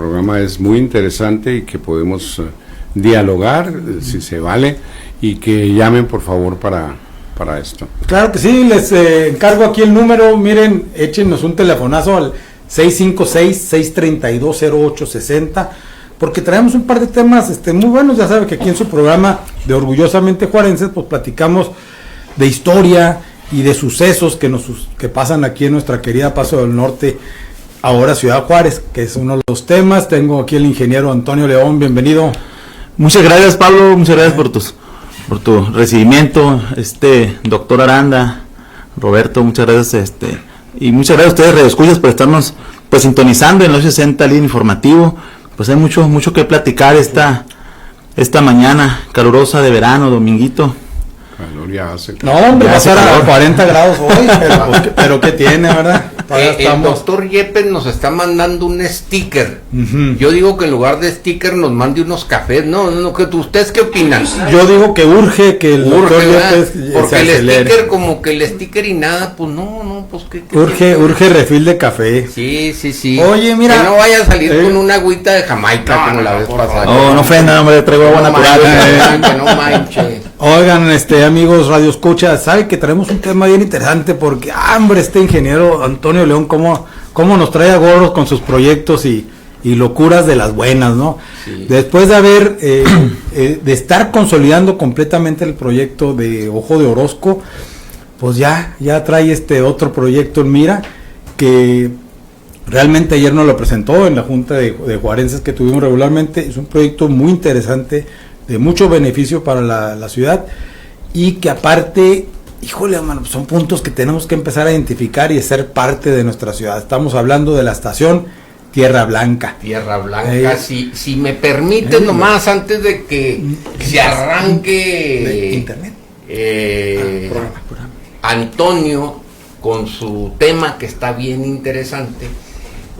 programa es muy interesante y que podemos dialogar, si se vale, y que llamen por favor para esto. Claro que sí, les encargo aquí el número, miren, échenos un telefonazo al 656-632-0860, porque traemos un par de temas muy buenos. Ya sabe que aquí en su programa de Orgullosamente Juarenses, pues platicamos de historia y de sucesos que pasan aquí en nuestra querida Paso del Norte, ahora Ciudad Juárez, que es uno de los temas. Tengo aquí el ingeniero Antonio León, bienvenido. Muchas gracias, Pablo, muchas gracias por tu recibimiento, doctor Aranda, Roberto, muchas gracias, y muchas gracias a ustedes, radioescuchas, por estarnos pues sintonizando en los 60 línea informativo. Pues hay mucho que platicar esta mañana calurosa de verano, dominguito. Calor ya hace. No, hombre, va a ser a 40 grados hoy, pero ¿qué tiene, verdad? El doctor Yepes nos está mandando un sticker. Yo digo que en lugar de sticker nos mande unos cafés. No, ¿ustedes qué opinan? Yo digo que urge que el doctor Yepes porque el sticker, como que el sticker y nada, pues no, pues ¿qué urge refil de café. Sí. Oye, mira, que no vaya a salir con una agüita de Jamaica como la vez pasada. No ofenda, hombre, traigo agua natural. No manches. Oigan, amigos Radio Escucha, sabe que traemos un tema bien interesante porque, hombre, ingeniero Antonio León, cómo nos trae a gorros con sus proyectos y locuras de las buenas, ¿no? Sí. Después de haber, de estar consolidando completamente el proyecto de Ojo de Orozco, pues ya trae otro proyecto en mira, que realmente ayer nos lo presentó en la Junta de Juarenses que tuvimos regularmente. Es un proyecto muy interesante, de mucho beneficio para la ciudad, y que aparte, híjole, mano, son puntos que tenemos que empezar a identificar y ser parte de nuestra ciudad. Estamos hablando de la estación Tierra Blanca. Si me permiten nomás, antes de que se arranque de internet. Programa. Antonio, con su tema que está bien interesante,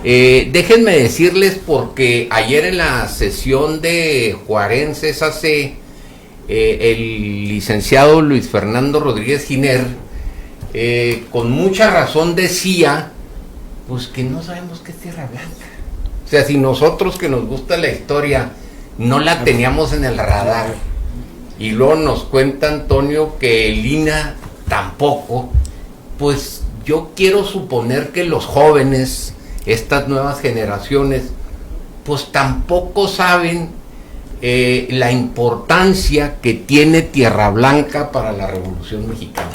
déjenme decirles, porque ayer en la sesión de Juarenses AC, el licenciado Luis Fernando Rodríguez Giner, con mucha razón decía, pues que no sabemos qué es Tierra Blanca. O sea, si nosotros que nos gusta la historia no la teníamos en el radar, y luego nos cuenta Antonio que el INA tampoco, pues yo quiero suponer que los jóvenes, estas nuevas generaciones, pues tampoco saben la importancia que tiene Tierra Blanca para la Revolución Mexicana.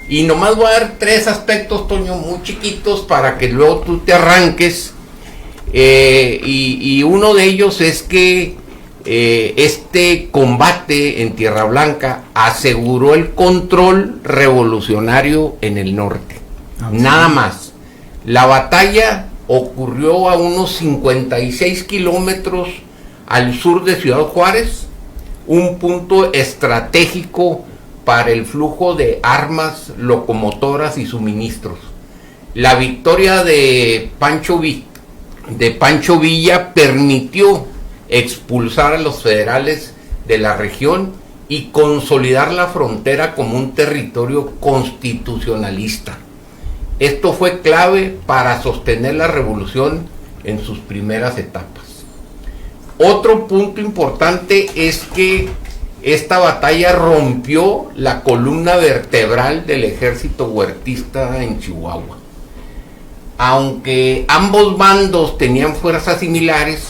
Y nomás voy a dar 3 aspectos, Toño, muy chiquitos, para que luego tú te arranques, y uno de ellos es que este combate en Tierra Blanca aseguró el control revolucionario en el norte. Nada más. La batalla ocurrió a unos 56 kilómetros al sur de Ciudad Juárez, un punto estratégico para el flujo de armas, locomotoras y suministros. La victoria de Pancho Villa permitió expulsar a los federales de la región y consolidar la frontera como un territorio constitucionalista. Esto fue clave para sostener la revolución en sus primeras etapas. Otro punto importante es que esta batalla rompió la columna vertebral del ejército huertista en Chihuahua. Aunque ambos bandos tenían fuerzas similares,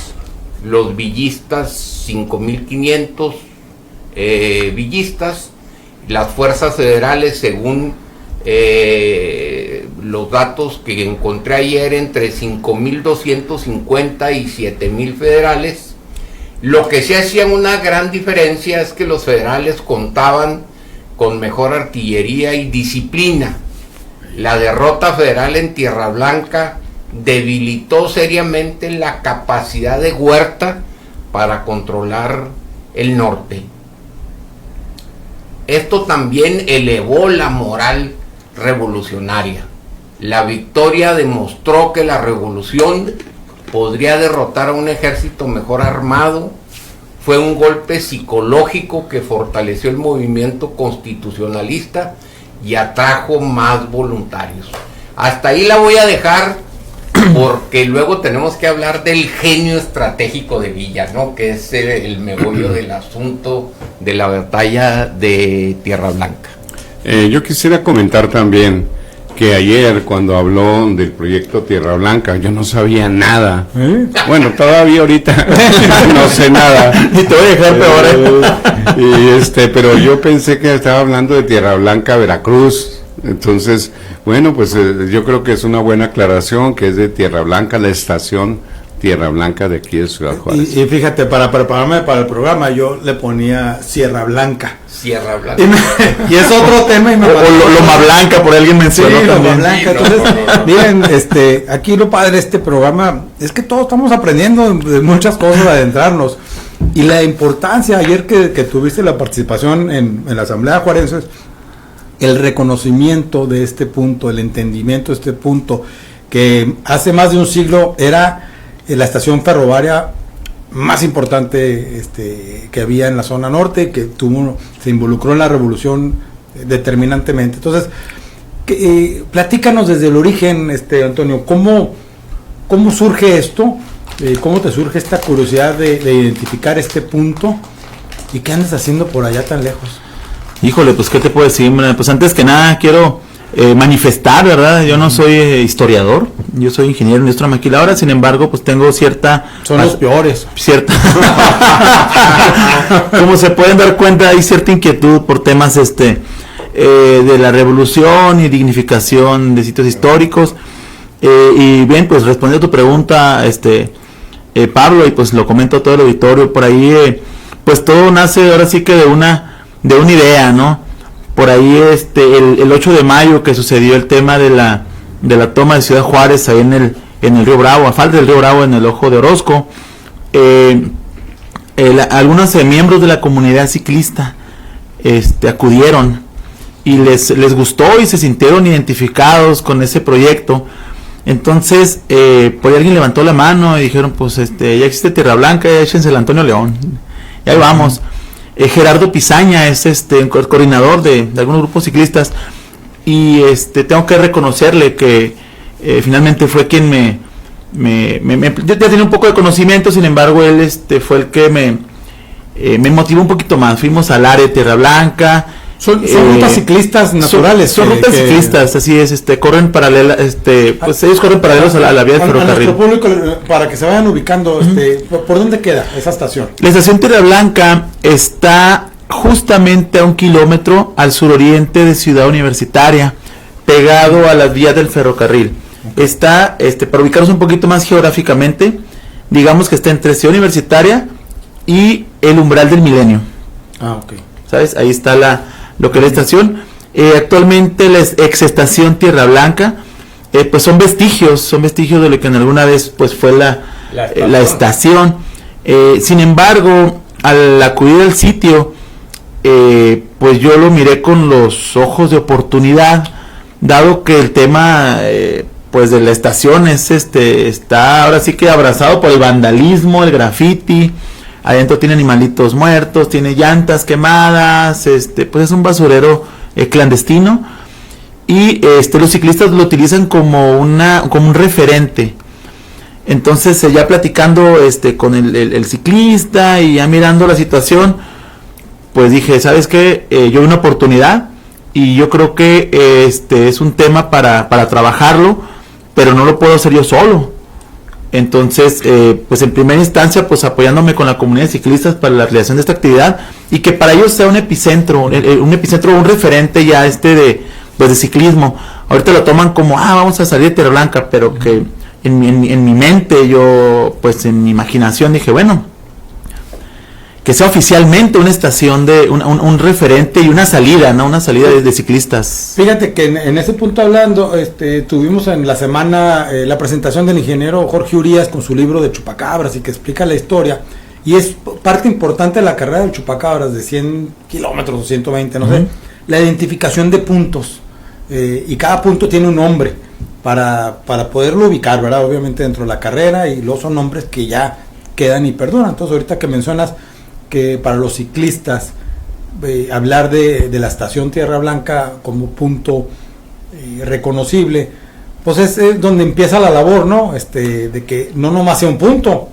los villistas, 5,500 villistas, las fuerzas federales, según los datos que encontré ayer, entre 5,250 y 7,000 federales. Lo que sí hacía una gran diferencia es que los federales contaban con mejor artillería y disciplina. La derrota federal en Tierra Blanca debilitó seriamente la capacidad de Huerta para controlar el norte. Esto también elevó la moral revolucionaria. La victoria demostró que la revolución podría derrotar a un ejército mejor armado. Fue un golpe psicológico que fortaleció el movimiento constitucionalista y atrajo más voluntarios. Hasta ahí la voy a dejar, porque luego tenemos que hablar del genio estratégico de Villa, ¿no? Que es el megollo del asunto de la batalla de Tierra Blanca. Yo quisiera comentar también que ayer, cuando habló del proyecto Tierra Blanca, yo no sabía nada. Bueno, todavía ahorita no sé nada. Y te voy a dejar peor. Pero yo pensé que estaba hablando de Tierra Blanca, Veracruz. Entonces, bueno, pues yo creo que es una buena aclaración, que es de Tierra Blanca, la estación Tierra Blanca de aquí de Ciudad Juárez. Y fíjate, para prepararme para el programa, yo le ponía Sierra Blanca. Sierra Blanca. Y es otro tema. Y me o Loma Blanca, por alguien mencionó sí, también. Loma Blanca. Entonces, miren, aquí lo padre de este programa es que todos estamos aprendiendo de muchas cosas, adentrarnos. Y la importancia, ayer que tuviste la participación en la Asamblea Juarense, el reconocimiento de este punto, el entendimiento de este punto, que hace más de un siglo era la estación ferroviaria más importante que había en la zona norte, que se involucró en la revolución determinantemente. Entonces, platícanos desde el origen, Antonio, ¿cómo surge esto? ¿Cómo te surge esta curiosidad de identificar este punto? ¿Y qué andas haciendo por allá tan lejos? Híjole, pues qué te puedo decir, pues antes que nada quiero manifestar, ¿verdad? Yo no soy historiador, yo soy ingeniero industria maquiladora, sin embargo, pues tengo cierta... Son los peores. Cierta... Como se pueden dar cuenta, hay cierta inquietud por temas de la revolución y dignificación de sitios históricos. Y bien, pues respondiendo a tu pregunta, Pablo, y pues lo comento a todo el auditorio, por ahí, pues todo nace ahora sí que de una idea, ¿no? Por ahí el 8 de mayo que sucedió el tema de la toma de Ciudad Juárez ahí en el Río Bravo, a falda del Río Bravo, en el Ojo de Orozco, algunos miembros de la comunidad ciclista acudieron y les gustó y se sintieron identificados con ese proyecto. Entonces, por ahí alguien levantó la mano y dijeron, pues ya existe Tierra Blanca, échense el Antonio León. Y ahí vamos. Gerardo Pizaña es el coordinador de algunos grupos ciclistas, y tengo que reconocerle que finalmente fue quien yo ya tenía un poco de conocimiento, sin embargo él fue el que me motivó un poquito más. Fuimos al área de Tierra Blanca. Son rutas ciclistas naturales. Son rutas ciclistas, así es, corren paralela, pues ellos corren paralelos a la vía del ferrocarril. A nuestro público, para que se vayan ubicando, ¿por dónde queda esa estación? La estación Tierra Blanca está justamente a 1 kilómetro al suroriente de Ciudad Universitaria, pegado a las vías del ferrocarril. Está, para ubicarnos un poquito más geográficamente, digamos que está entre Ciudad Universitaria y el umbral del Milenio. Ah, ok. ¿Sabes? Ahí está lo que es la estación. Actualmente la ex estación Tierra Blanca, pues son vestigios de lo que en alguna vez pues fue la estación. Sin embargo, al acudir al sitio, pues yo lo miré con los ojos de oportunidad, dado que el tema pues de la estación está ahora sí que abrazado por el vandalismo, el graffiti. Adentro tiene animalitos muertos, tiene llantas quemadas, pues es un basurero clandestino, y los ciclistas lo utilizan como un referente. Entonces ya platicando con el ciclista y ya mirando la situación, pues dije, ¿sabes qué? Yo vi una oportunidad y yo creo que es un tema para trabajarlo, pero no lo puedo hacer yo solo. Entonces, pues en primera instancia, pues apoyándome con la comunidad de ciclistas para la realización de esta actividad, y que para ellos sea un epicentro, un referente ya de ciclismo. Ahorita lo toman como, vamos a salir de Tierra Blanca, pero que en mi mente, yo, pues en mi imaginación dije, bueno, que sea oficialmente una estación un referente y una salida, ¿no? Una salida de ciclistas. Fíjate que en ese punto hablando, tuvimos en la semana la presentación del ingeniero Jorge Urías con su libro de Chupacabras, y que explica la historia, y es parte importante de la carrera del Chupacabras, de 100 kilómetros o 120, no sé, la identificación de puntos, y cada punto tiene un nombre para poderlo ubicar, ¿verdad? Obviamente dentro de la carrera, y luego son nombres que ya quedan y perduran. Entonces ahorita que mencionas que para los ciclistas hablar de la estación Tierra Blanca como punto reconocible, pues es donde empieza la labor, ¿no? De que no nomás sea un punto,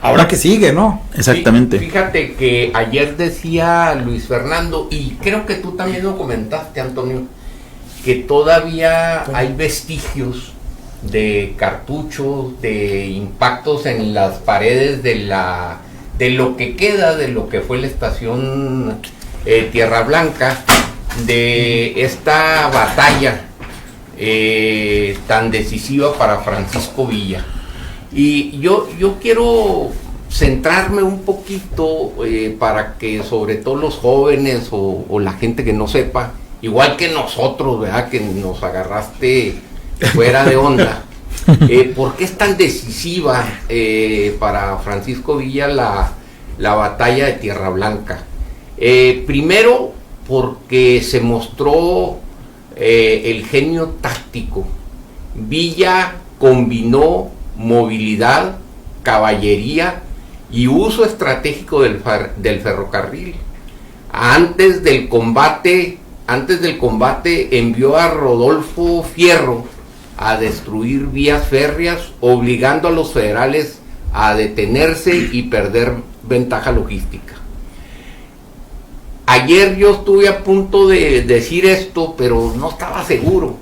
ahora que sigue, ¿no? Exactamente. Fíjate que ayer decía Luis Fernando, y creo que tú también lo comentaste, Antonio, que todavía hay vestigios de cartuchos, de impactos en las paredes de lo que queda de lo que fue la estación Tierra Blanca, de esta batalla tan decisiva para Francisco Villa. Y yo quiero centrarme un poquito para que sobre todo los jóvenes o la gente que no sepa, igual que nosotros, ¿verdad? Que nos agarraste fuera de onda, ¿por qué es tan decisiva para Francisco Villa la batalla de Tierra Blanca? Primero, porque se mostró el genio táctico. Villa combinó movilidad, caballería y uso estratégico del ferrocarril. Antes del combate envió a Rodolfo Fierro a destruir vías férreas, obligando a los federales a detenerse y perder ventaja logística. Ayer yo estuve a punto de decir esto, pero no estaba seguro.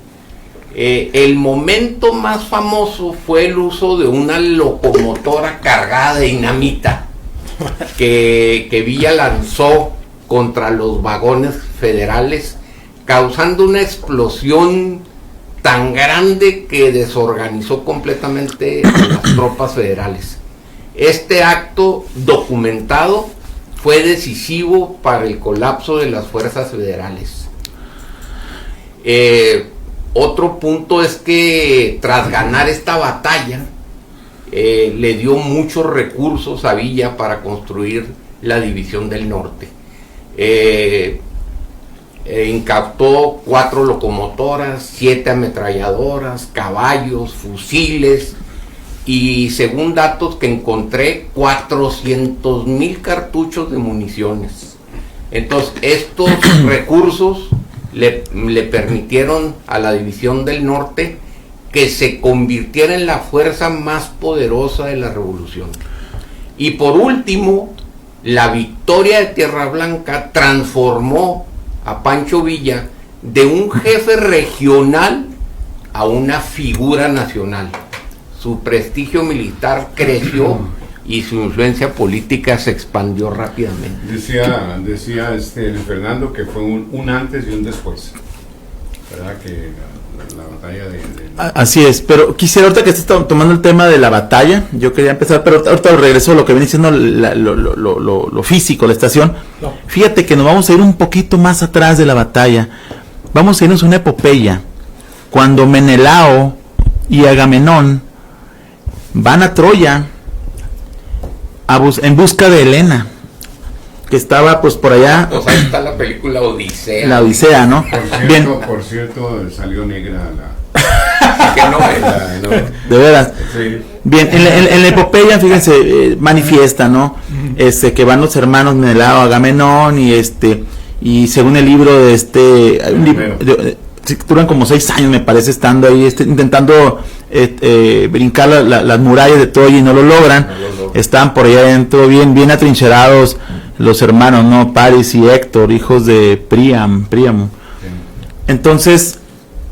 El momento más famoso fue el uso de una locomotora cargada de dinamita que Villa lanzó contra los vagones federales, causando una explosión tan grande que desorganizó completamente a las tropas federales. Este acto documentado fue decisivo para el colapso de las fuerzas federales. Otro punto es que tras ganar esta batalla, le dio muchos recursos a Villa para construir la División del Norte. Incautó 4 locomotoras, 7 ametralladoras, caballos, fusiles y, según datos que encontré, 400,000 cartuchos de municiones. Entonces, estos recursos le permitieron a la División del Norte que se convirtiera en la fuerza más poderosa de la revolución. Y por último, la victoria de Tierra Blanca transformó a Pancho Villa de un jefe regional a una figura nacional. Su prestigio militar creció y su influencia política se expandió rápidamente. Decía Fernando que fue un antes y un después, ¿verdad? Que la batalla de... Así es, pero quisiera, ahorita que estás tomando el tema de la batalla, yo quería empezar, pero ahorita regreso a lo que viene siendo lo físico, la estación. No. Fíjate que nos vamos a ir un poquito más atrás de la batalla, vamos a irnos a una epopeya, cuando Menelao y Agamenón van a Troya en busca de Helena, que estaba pues por allá. Pues ahí está la película Odisea. La Odisea, ¿no? Por cierto, salió negra no. De veras. Sí. Bien, en la epopeya, fíjense, manifiesta, ¿no? Que van los hermanos Menelao, Agamenón y según el libro de hay un libro, duran como 6 años, me parece, estando ahí intentando brincar las murallas de Troya y no lo logran. Están por allá adentro bien atrincherados los hermanos, ¿no? Paris y Héctor, hijos de Príamo. Entonces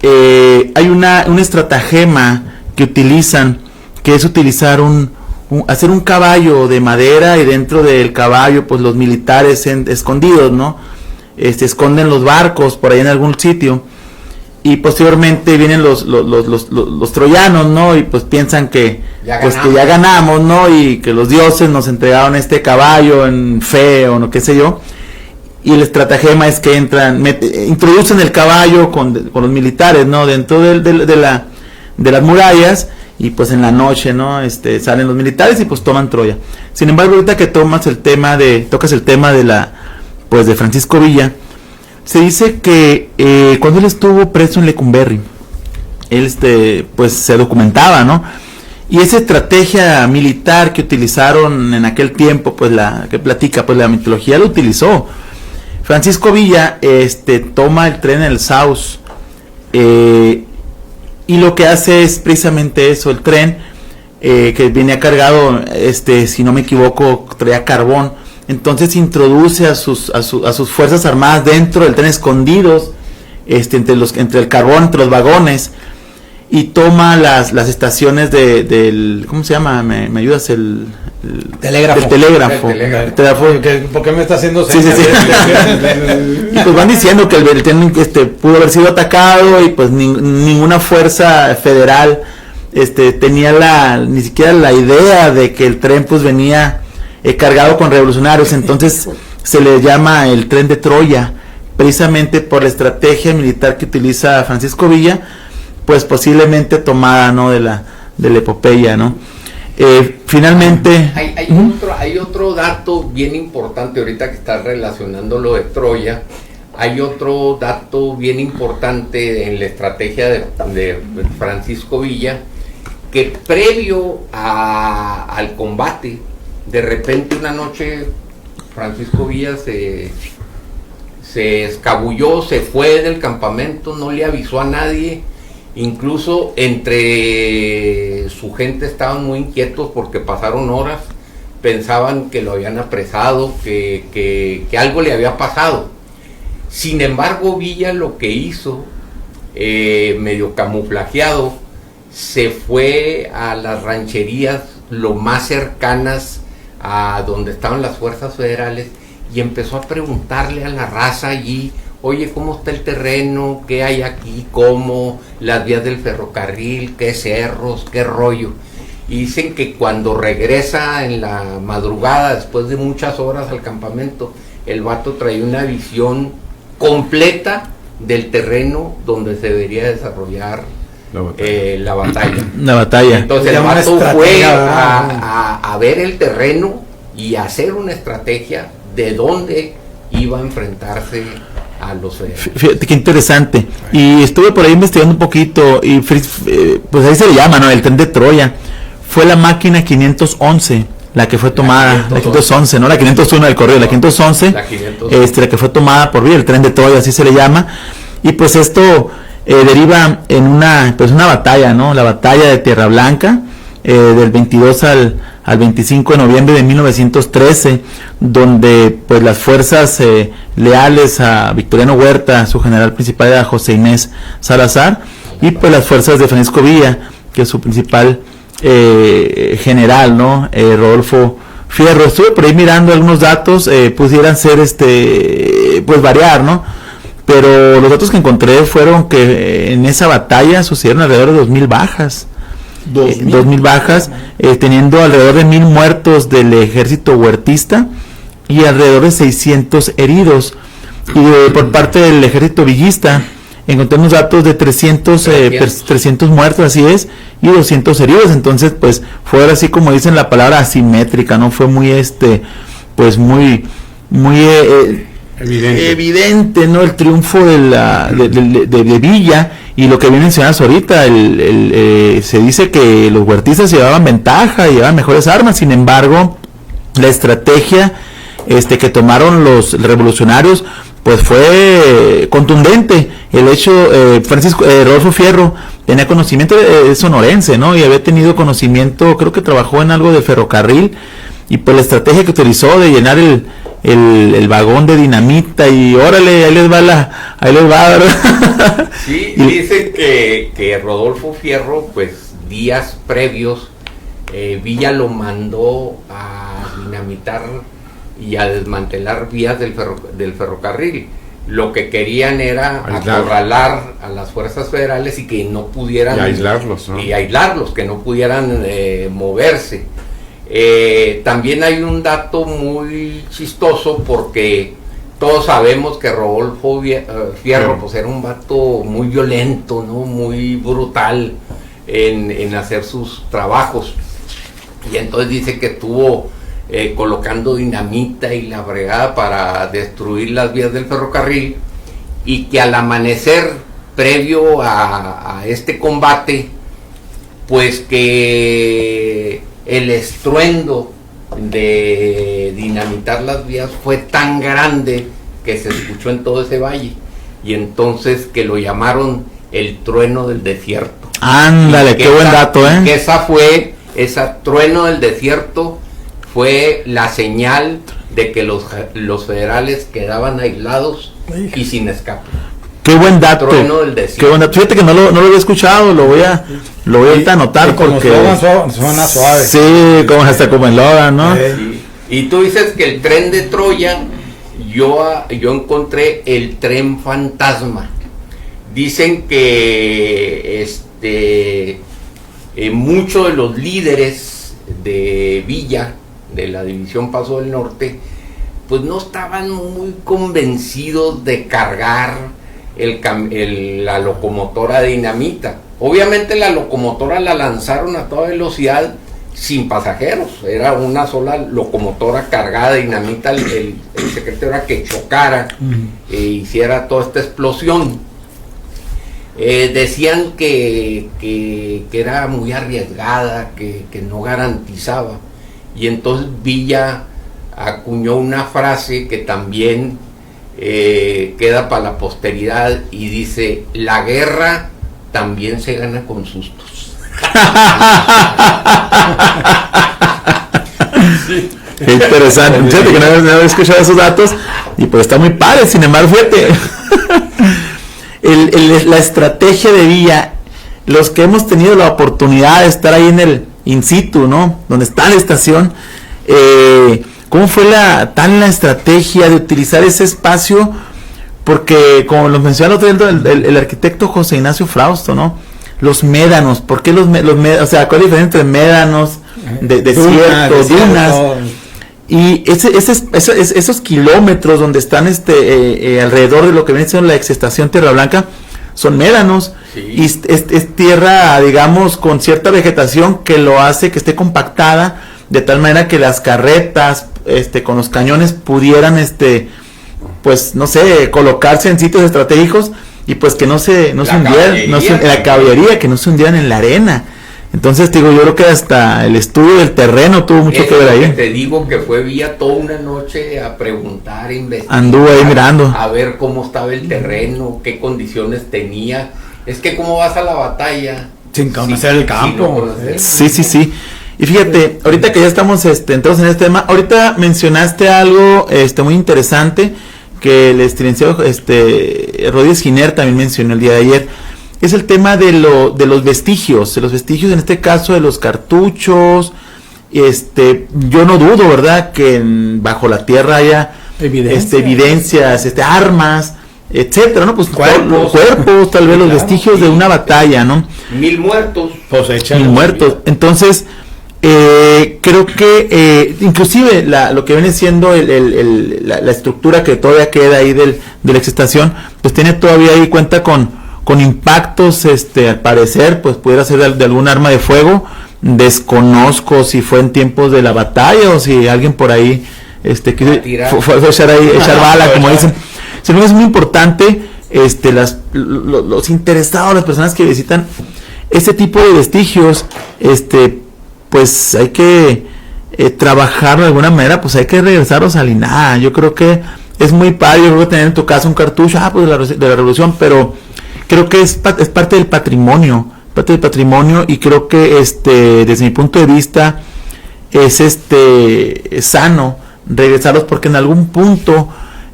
hay una estratagema que utilizan, que es utilizar hacer un caballo de madera, y dentro del caballo pues los militares escondidos, ¿no? Esconden los barcos por ahí en algún sitio, y posteriormente vienen los troyanos, ¿no? Y pues piensan que ya ganamos, ¿no? Y que los dioses nos entregaron este caballo en fe o no qué sé yo. Y el estratagema es que introducen el caballo con los militares, ¿no? Dentro de las murallas, y pues en la noche, ¿no? Salen los militares y pues toman Troya. Sin embargo, ahorita que tocas el tema de de Francisco Villa, se dice que cuando él estuvo preso en Lecumberri, él pues se documentaba, ¿no? Y esa estrategia militar que utilizaron en aquel tiempo, pues que platica, pues la mitología lo utilizó. Francisco Villa toma el tren en el Saus, y y lo que hace es precisamente eso, el tren que venía cargado, si no me equivoco, traía carbón, entonces introduce a sus fuerzas armadas dentro del tren, escondidos, entre el carbón, entre los vagones, y toma las estaciones del, ¿cómo se llama? ¿Me ayudas? El telégrafo. El telégrafo. ¿Por qué me está haciendo Sí. Y pues van diciendo que el tren pudo haber sido atacado y pues ninguna fuerza federal tenía ni siquiera la idea de que el tren pues venía cargado con revolucionarios. Entonces se le llama el tren de Troya, precisamente por la estrategia militar que utiliza Francisco Villa, pues posiblemente tomada, ¿no?, de la epopeya, ¿no? Finalmente hay otro dato bien importante ahorita que estás relacionando lo de Troya. Hay otro dato bien importante en la estrategia de Francisco Villa, que previo al combate, de repente una noche Francisco Villa se escabulló, se fue del campamento, no le avisó a nadie. Incluso entre su gente estaban muy inquietos porque pasaron horas, pensaban que lo habían apresado, que algo le había pasado. Sin embargo, Villa lo que hizo, medio camuflajeado, se fue a las rancherías lo más cercanas a donde estaban las fuerzas federales y empezó a preguntarle a la raza allí: oye, ¿cómo está el terreno? ¿Qué hay aquí? ¿Cómo? Las vías del ferrocarril, ¿qué cerros? ¿Qué rollo? Y dicen que cuando regresa en la madrugada, después de muchas horas al campamento, el vato traía una visión completa del terreno donde se debería desarrollar la batalla. La batalla. Entonces el vato fue a ver el terreno y a hacer una estrategia de dónde iba a enfrentarse a los federales. Fíjate qué interesante. Y estuve por ahí investigando un poquito y pues ahí se le llama, ¿no?, el tren de Troya. Fue la máquina 511 la que fue tomada, la 511, no la 501 del correo, la 511, la que fue tomada por Villa, el tren de Troya, así se le llama. Y pues esto deriva en una batalla, ¿no?, la batalla de Tierra Blanca, del 22 al 25 de noviembre de 1913, donde pues las fuerzas leales a Victoriano Huerta, su general principal era José Inés Salazar, y pues las fuerzas de Francisco Villa, que es su principal general, ¿no?, Rodolfo Fierro. Estuve por ahí mirando algunos datos, pudieran ser pues variar, ¿no?, pero los datos que encontré fueron que en esa batalla sucedieron alrededor de 2,000 bajas. 2,000 bajas, teniendo alrededor de 1,000 muertos del ejército huertista y alrededor de 600 heridos. Y por parte del ejército villista encontré unos datos de 300 muertos, así es, y 200 heridos. Entonces pues fue así, como dicen la palabra, asimétrica, no fue muy pues muy evidente, ¿no?, el triunfo de Villa. Y lo que bien mencionas ahorita, se dice que los huertistas llevaban ventaja, llevaban mejores armas. Sin embargo, la estrategia que tomaron los revolucionarios pues fue contundente. El hecho, Rodolfo Fierro tenía conocimiento, de sonorense, ¿no?, y había tenido conocimiento, creo que trabajó en algo de ferrocarril, y pues la estrategia que utilizó de llenar el vagón de dinamita y órale, ahí les va, ¿verdad? Sí, dicen que Rodolfo Fierro, pues días previos, Villa lo mandó a dinamitar y a desmantelar vías del ferrocarril. Lo que querían era acorralar a las fuerzas federales y que no pudieran... Y aislarlos, ¿no? Y aislarlos, que no pudieran moverse. También hay un dato muy chistoso, porque todos sabemos que Rodolfo Fierro pues era un vato muy violento, ¿no?, muy brutal en hacer sus trabajos, y entonces dice que estuvo colocando dinamita y la fregada para destruir las vías del ferrocarril, y que al amanecer previo a este combate, pues que el estruendo de dinamitar las vías fue tan grande que se escuchó en todo ese valle, y entonces que lo llamaron el trueno del desierto. Ándale, qué buen dato, Que esa Trueno del Desierto fue la señal de que los federales quedaban aislados y sin escape. Qué buen dato. Trueno del Desierto. Qué buen dato. Fíjate que no lo había escuchado, lo voy a anotar porque suena suave. Sí, como hasta como el Logan, ¿no? Sí. Y tú dices que el tren de Troya, yo encontré el tren fantasma. Dicen que muchos de los líderes de Villa, de la División Paso del Norte, pues no estaban muy convencidos de cargar la locomotora de dinamita. Obviamente la locomotora la lanzaron a toda velocidad sin pasajeros, era una sola locomotora cargada de dinamita. El secreto era que chocara e hiciera toda esta explosión. Decían que era muy arriesgada, que no garantizaba, y entonces Villa acuñó una frase que también queda para la posteridad y dice: la guerra también se gana con sustos. Sí. Qué interesante. Fíjate que no había escuchado esos datos y pues está muy padre. Sin embargo, fíjate, la estrategia de Villa, los que hemos tenido la oportunidad de estar ahí en el in situ, ¿no? Donde está la estación, ¿cómo fue la estrategia de utilizar ese espacio? Porque, como lo mencionó el arquitecto José Ignacio Frausto, ¿no? Los médanos, ¿por qué los médanos? O sea, ¿cuál es la diferencia entre médanos, desiertos, dunas? Y esos kilómetros donde están alrededor de lo que viene siendo la exestación Tierra Blanca, son médanos. Sí. Y es tierra, digamos, con cierta vegetación que lo hace que esté compactada, de tal manera que las carretas con los cañones pudieran pues no sé, colocarse en sitios estratégicos y pues que no se hundieran, la caballería, que no se hundieran en la arena. Entonces digo, yo creo que hasta el estudio del terreno tuvo mucho que ver ahí. Te digo que fue Villa toda una noche a preguntar, a investigar, anduvo ahí mirando, a ver cómo estaba el terreno, qué condiciones tenía. Es que cómo vas a la batalla sin conocer el campo. Sí. Y fíjate, ahorita que ya estamos entrados en este tema, ahorita mencionaste algo muy interesante que el licenciado Rodríguez Giner también mencionó el día de ayer. Es el tema de los vestigios, en este caso de los cartuchos. Yo no dudo, ¿verdad?, que bajo la tierra haya evidencias, armas, etcétera, ¿no? Pues cuerpos, tal vez los vestigios de una batalla, ¿no? 1000 muertos. Pues 1000 muertos. Entonces, creo que inclusive lo que viene siendo la estructura que todavía queda ahí de la exestación, pues tiene todavía ahí, cuenta con impactos, al parecer, pues pudiera ser de algún arma de fuego. Desconozco si fue en tiempos de la batalla o si alguien por ahí fue echar bala, como dicen. Sin embargo, es muy importante los interesados, las personas que visitan este tipo de vestigios, pues hay que trabajar de alguna manera, pues hay que regresarlos al INAH. Yo creo que es muy padre, yo creo que tener en tu casa un cartucho, pues de la revolución, pero creo que es parte del patrimonio, y creo que desde mi punto de vista es sano regresarlos, porque en algún punto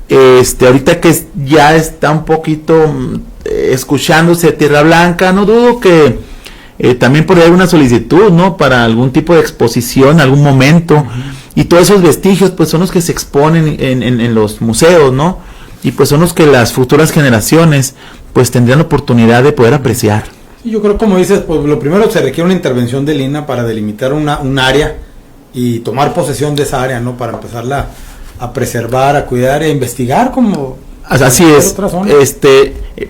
ahorita que ya está un poquito escuchándose Tierra Blanca, no dudo que también por ahí hay una solicitud, ¿no?, para algún tipo de exposición en algún momento. Y todos esos vestigios pues son los que se exponen en los museos, ¿no? Y pues son los que las futuras generaciones pues tendrían la oportunidad de poder apreciar. Yo creo, como dices, pues lo primero se requiere una intervención del INAH para delimitar un área y tomar posesión de esa área, ¿no?, para empezarla a preservar, a cuidar e investigar como... Así es,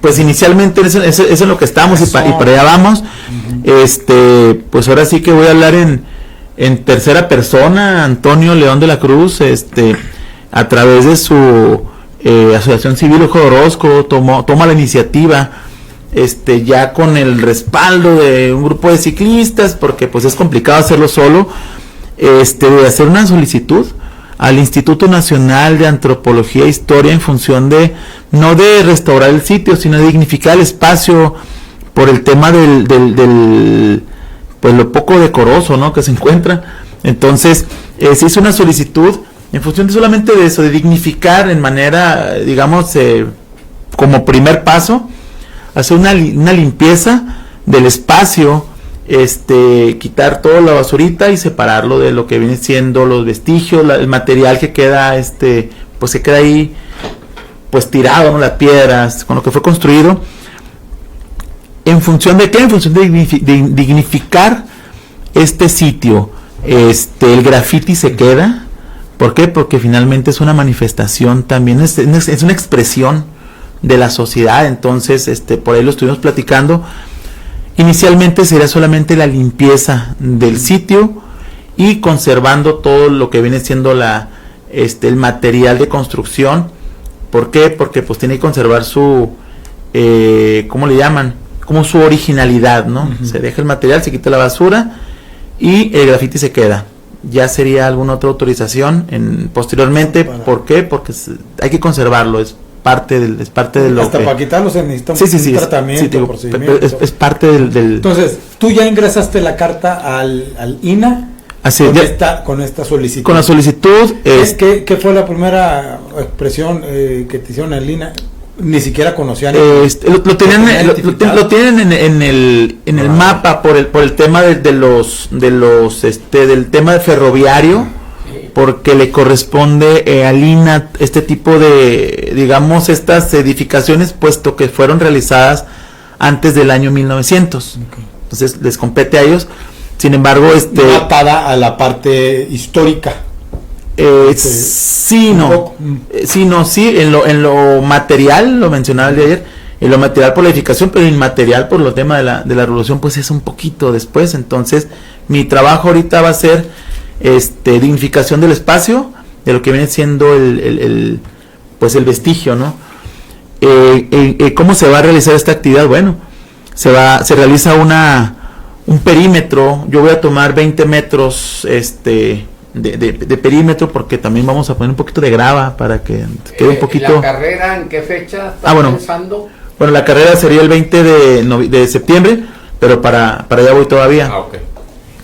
pues inicialmente eso es en lo que estamos y para allá vamos. Pues ahora sí que voy a hablar en tercera persona. Antonio León de la Cruz, a través de su Asociación Civil Ojo de Orozco, toma la iniciativa, ya con el respaldo de un grupo de ciclistas, porque pues es complicado hacerlo solo, de hacer una solicitud al Instituto Nacional de Antropología e Historia en función no de restaurar el sitio, sino de dignificar el espacio por el tema del pues lo poco decoroso, ¿no?, que se encuentra. Entonces se hizo una solicitud en función de solamente de eso, de dignificar en manera, digamos, como primer paso, hacer una limpieza del espacio, quitar toda la basurita y separarlo de lo que viene siendo los vestigios, el material que queda, pues se queda ahí, pues tirado, ¿no?, las piedras, con lo que fue construido. ¿En función de qué? En función de dignificar este sitio. El graffiti se queda. ¿Por qué? Porque finalmente es una manifestación también, es una expresión de la sociedad. Entonces, por ahí lo estuvimos platicando. Inicialmente sería solamente la limpieza del sitio y conservando todo lo que viene siendo el material de construcción. ¿Por qué? Porque pues tiene que conservar su, ¿cómo le llaman? Como su originalidad, ¿no? Uh-huh. Se deja el material, se quita la basura y el grafiti se queda. Ya sería alguna otra autorización posteriormente. ¿Por qué? Porque hay que conservarlo, es parte de lo hasta para quitarlo se necesita un tratamiento, procedimiento. Es parte del... Entonces, ¿tú ya ingresaste la carta al INAH? Así, con esta solicitud. Con la solicitud... ¿Qué fue la primera expresión que te hicieron en INAH? Ni siquiera conocían. Lo tienen en el mapa por el tema del tema ferroviario, porque le corresponde al INAH este tipo de, digamos, estas edificaciones, puesto que fueron realizadas antes del año 1900. Okay. Entonces les compete a ellos. Sin embargo, no atada a la parte histórica. Sí, en lo material, lo mencionaba el de ayer, en lo material por la edificación, pero inmaterial por los temas de la revolución, pues es un poquito después. Entonces, mi trabajo ahorita va a ser dignificación del espacio, de lo que viene siendo el vestigio, ¿no? ¿Cómo se va a realizar esta actividad? Bueno, se realiza un perímetro. Yo voy a tomar 20 metros, de perímetro, porque también vamos a poner un poquito de grava para que quede un poquito. ¿La carrera en qué fecha estás pensando? Bueno, la carrera sería el 20 de septiembre, pero para allá voy todavía. Ah, ok.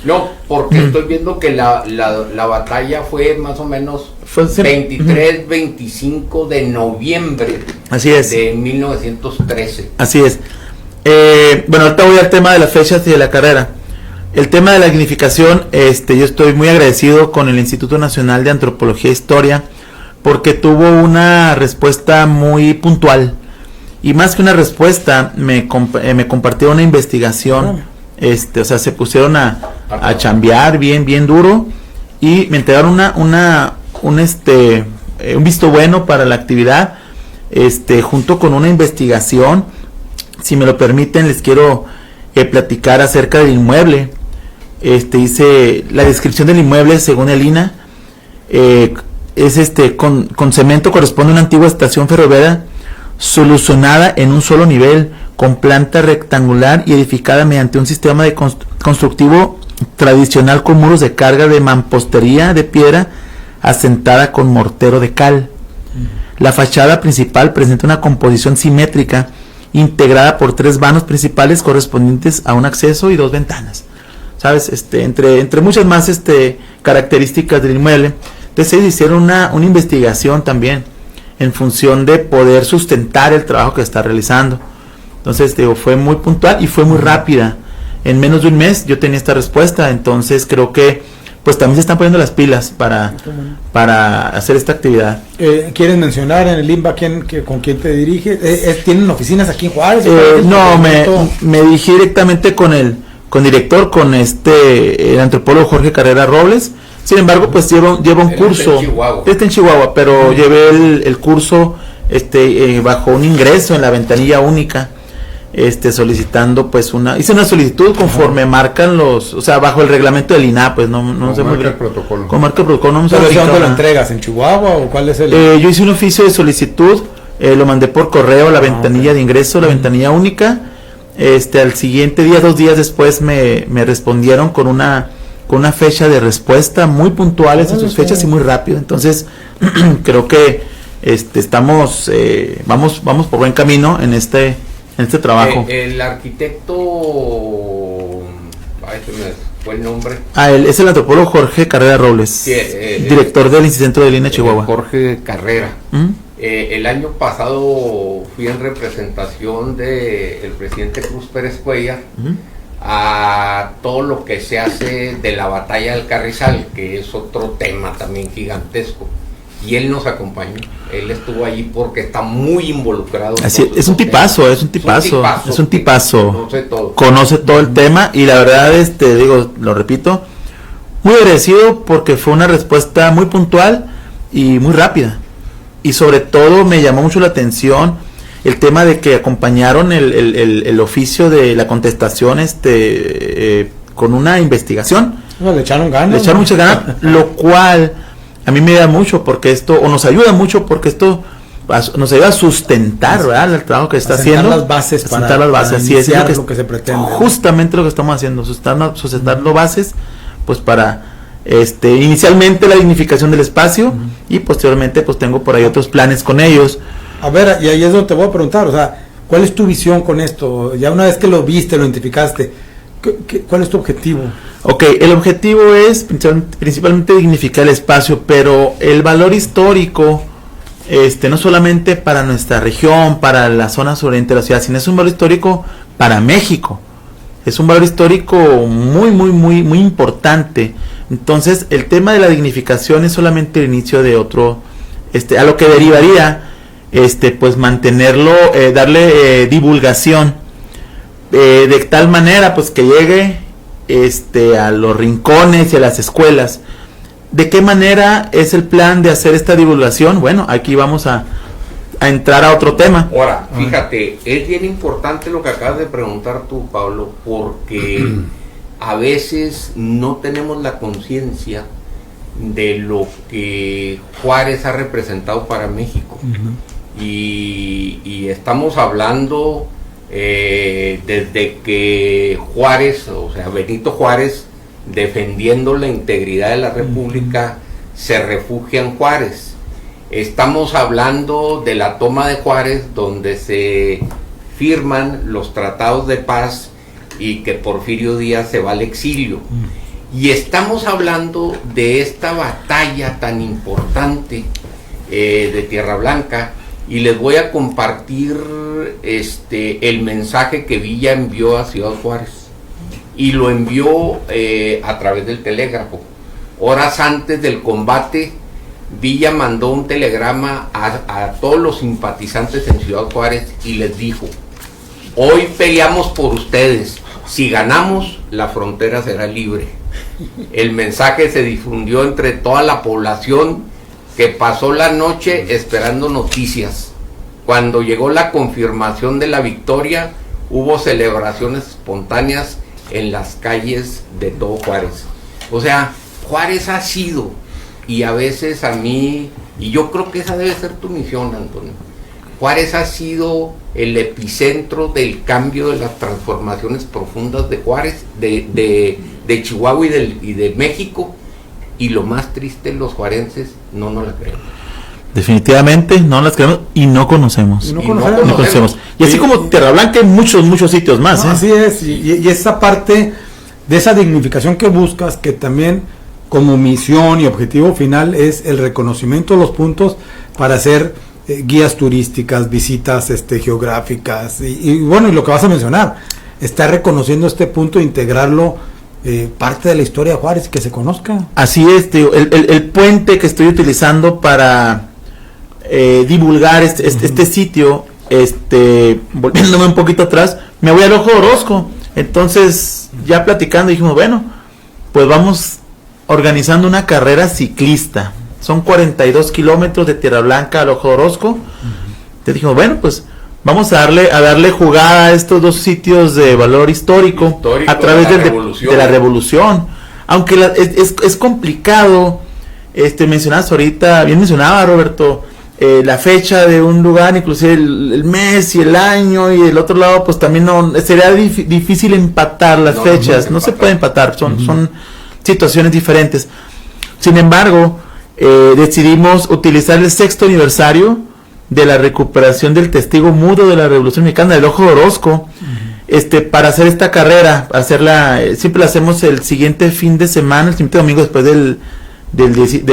No, porque estoy viendo que la batalla fue más o menos 23, 25 de noviembre. Así es. De 1913. Así es. Bueno, ahorita voy al tema de las fechas y de la carrera. El tema de la dignificación, yo estoy muy agradecido con el Instituto Nacional de Antropología e Historia, porque tuvo una respuesta muy puntual, y más que una respuesta, me compartieron una investigación, o sea, se pusieron a chambear bien duro, y me entregaron un visto bueno para la actividad, junto con una investigación. Si me lo permiten, les quiero platicar acerca del inmueble. Dice la descripción del inmueble según el INAH, es con cemento, corresponde a una antigua estación ferroviaria solucionada en un solo nivel, con planta rectangular y edificada mediante un sistema de constructivo tradicional con muros de carga de mampostería de piedra asentada con mortero de cal. La fachada principal presenta una composición simétrica integrada por 3 vanos principales correspondientes a un acceso y 2 ventanas. ¿Sabes? Entre muchas más características del inmueble. Entonces hicieron una investigación también en función de poder sustentar el trabajo que está realizando. Entonces, fue muy puntual y fue muy rápida. En menos de un mes yo tenía esta respuesta. Entonces creo que pues también se están poniendo las pilas para hacer esta actividad. ¿Quieres mencionar en el INBA con quién te diriges? ¿Tienen oficinas aquí en Juárez? No, me dirigí directamente con el director, con el antropólogo Jorge Carrera Robles. Sin embargo, pues lleva un curso. Está en Chihuahua, pero llevé el curso bajo un ingreso en la ventanilla única, solicitando pues hice una solicitud conforme marcan bajo el reglamento del INAH, pues no sé muy bien. Con marca el protocolo. No ¿Pero dónde lo entregas? ¿En Chihuahua o cuál es el? Yo hice un oficio de solicitud, lo mandé por correo a la ventanilla de ingreso, la ventanilla única. Al siguiente día, 2 días después, me respondieron con una fecha de respuesta muy puntuales en sus fechas y muy rápido. Entonces creo que vamos por buen camino en en este trabajo. El arquitecto, se me fue el nombre. Es el antropólogo Jorge Carrera Robles, Sí, director del Instituto de Línea Chihuahua. Jorge Carrera. El año pasado fui en representación del presidente Cruz Pérez Cuellar a todo lo que se hace de la batalla del Carrizal, que es otro tema también gigantesco. Y él nos acompañó, él estuvo allí porque está muy involucrado. Así, es un tipazo, conoce todo el tema y la verdad, lo repito, muy agradecido porque fue una respuesta muy puntual y muy rápida. Y sobre todo me llamó mucho la atención el tema de que acompañaron el oficio de la contestación con una investigación. Le echaron ganas. Le echaron muchas ganas, lo cual a mí me da mucho porque nos ayuda mucho porque esto nos ayuda a sustentar, ¿verdad? El trabajo que está haciendo. Las bases para así es lo que se pretende. Justamente lo que estamos haciendo, sustentar las bases, pues para inicialmente la dignificación del espacio y posteriormente pues tengo por ahí otros planes con ellos. A ver, y ahí es donde te voy a preguntar, o sea, ¿cuál es tu visión con esto? Ya una vez que lo viste, lo identificaste, ¿cuál es tu objetivo? Ok, el objetivo es principalmente dignificar el espacio, pero el valor histórico, no solamente para nuestra región, para la zona suroriente de la ciudad, sino es un valor histórico para México. Es un valor histórico muy, muy, muy, muy importante. Entonces, el tema de la dignificación es solamente el inicio de otro, a lo que derivaría, pues mantenerlo, darle divulgación, de tal manera, pues que llegue, a los rincones y a las escuelas. ¿De qué manera es el plan de hacer esta divulgación? Bueno, aquí vamos a entrar a otro tema. Ahora, fíjate, es bien importante lo que acabas de preguntar tú, Pablo, porque a veces no tenemos la conciencia de lo que Juárez ha representado para México. Y estamos hablando desde que Juárez, o sea, Benito Juárez, defendiendo la integridad de la República, se refugia en Juárez. Estamos hablando de la toma de Juárez, donde se firman los tratados de paz y que Porfirio Díaz se va al exilio. Y estamos hablando de esta batalla tan importante de Tierra Blanca, y les voy a compartir el mensaje que Villa envió a Ciudad Juárez, y lo envió a través del telégrafo. Horas antes del combate, Villa mandó un telegrama a todos los simpatizantes en Ciudad Juárez y les dijo: hoy peleamos por ustedes, si ganamos, la frontera será libre. El mensaje se difundió entre toda la población, que pasó la noche esperando noticias. Cuando llegó la confirmación de la victoria, hubo celebraciones espontáneas en las calles de todo Juárez. O sea, Juárez ha sido, y a veces a mí, y yo creo que esa debe ser tu misión, Antonio, Juárez ha sido el epicentro del cambio, de las transformaciones profundas de Juárez, de Chihuahua y de México. Y lo más triste, los juarenses no nos la creemos. Definitivamente no las creemos y no conocemos. No conocemos. Y así como Tierra Blanca hay muchos sitios más. Así es, y esa parte de esa dignificación que buscas, que también como misión y objetivo final es el reconocimiento de los puntos para hacer guías turísticas, visitas geográficas, y bueno, y lo que vas a mencionar, está reconociendo este punto e integrarlo, parte de la historia de Juárez, que se conozca. Así es, tío, el puente que estoy utilizando para divulgar este sitio, volviéndome un poquito atrás, me voy al Ojo de Orozco. Entonces, ya platicando, dijimos, bueno, pues vamos organizando una carrera ciclista. Son 42 kilómetros de Tierra Blanca al Ojo de Orozco. Entonces dijimos, bueno, pues vamos a darle jugada a estos dos sitios de valor histórico a través de la revolución. Aunque es complicado, mencionabas ahorita, bien mencionaba Roberto, la fecha de un lugar, inclusive el mes y el año, y el otro lado pues también no sería difícil empatar las fechas, no se puede empatar, son situaciones diferentes. Sin embargo, decidimos utilizar el 6º aniversario de la recuperación del testigo mudo de la Revolución Mexicana, del Ojo de Orozco, para hacer esta carrera, siempre la hacemos el siguiente fin de semana, el siguiente domingo después del 16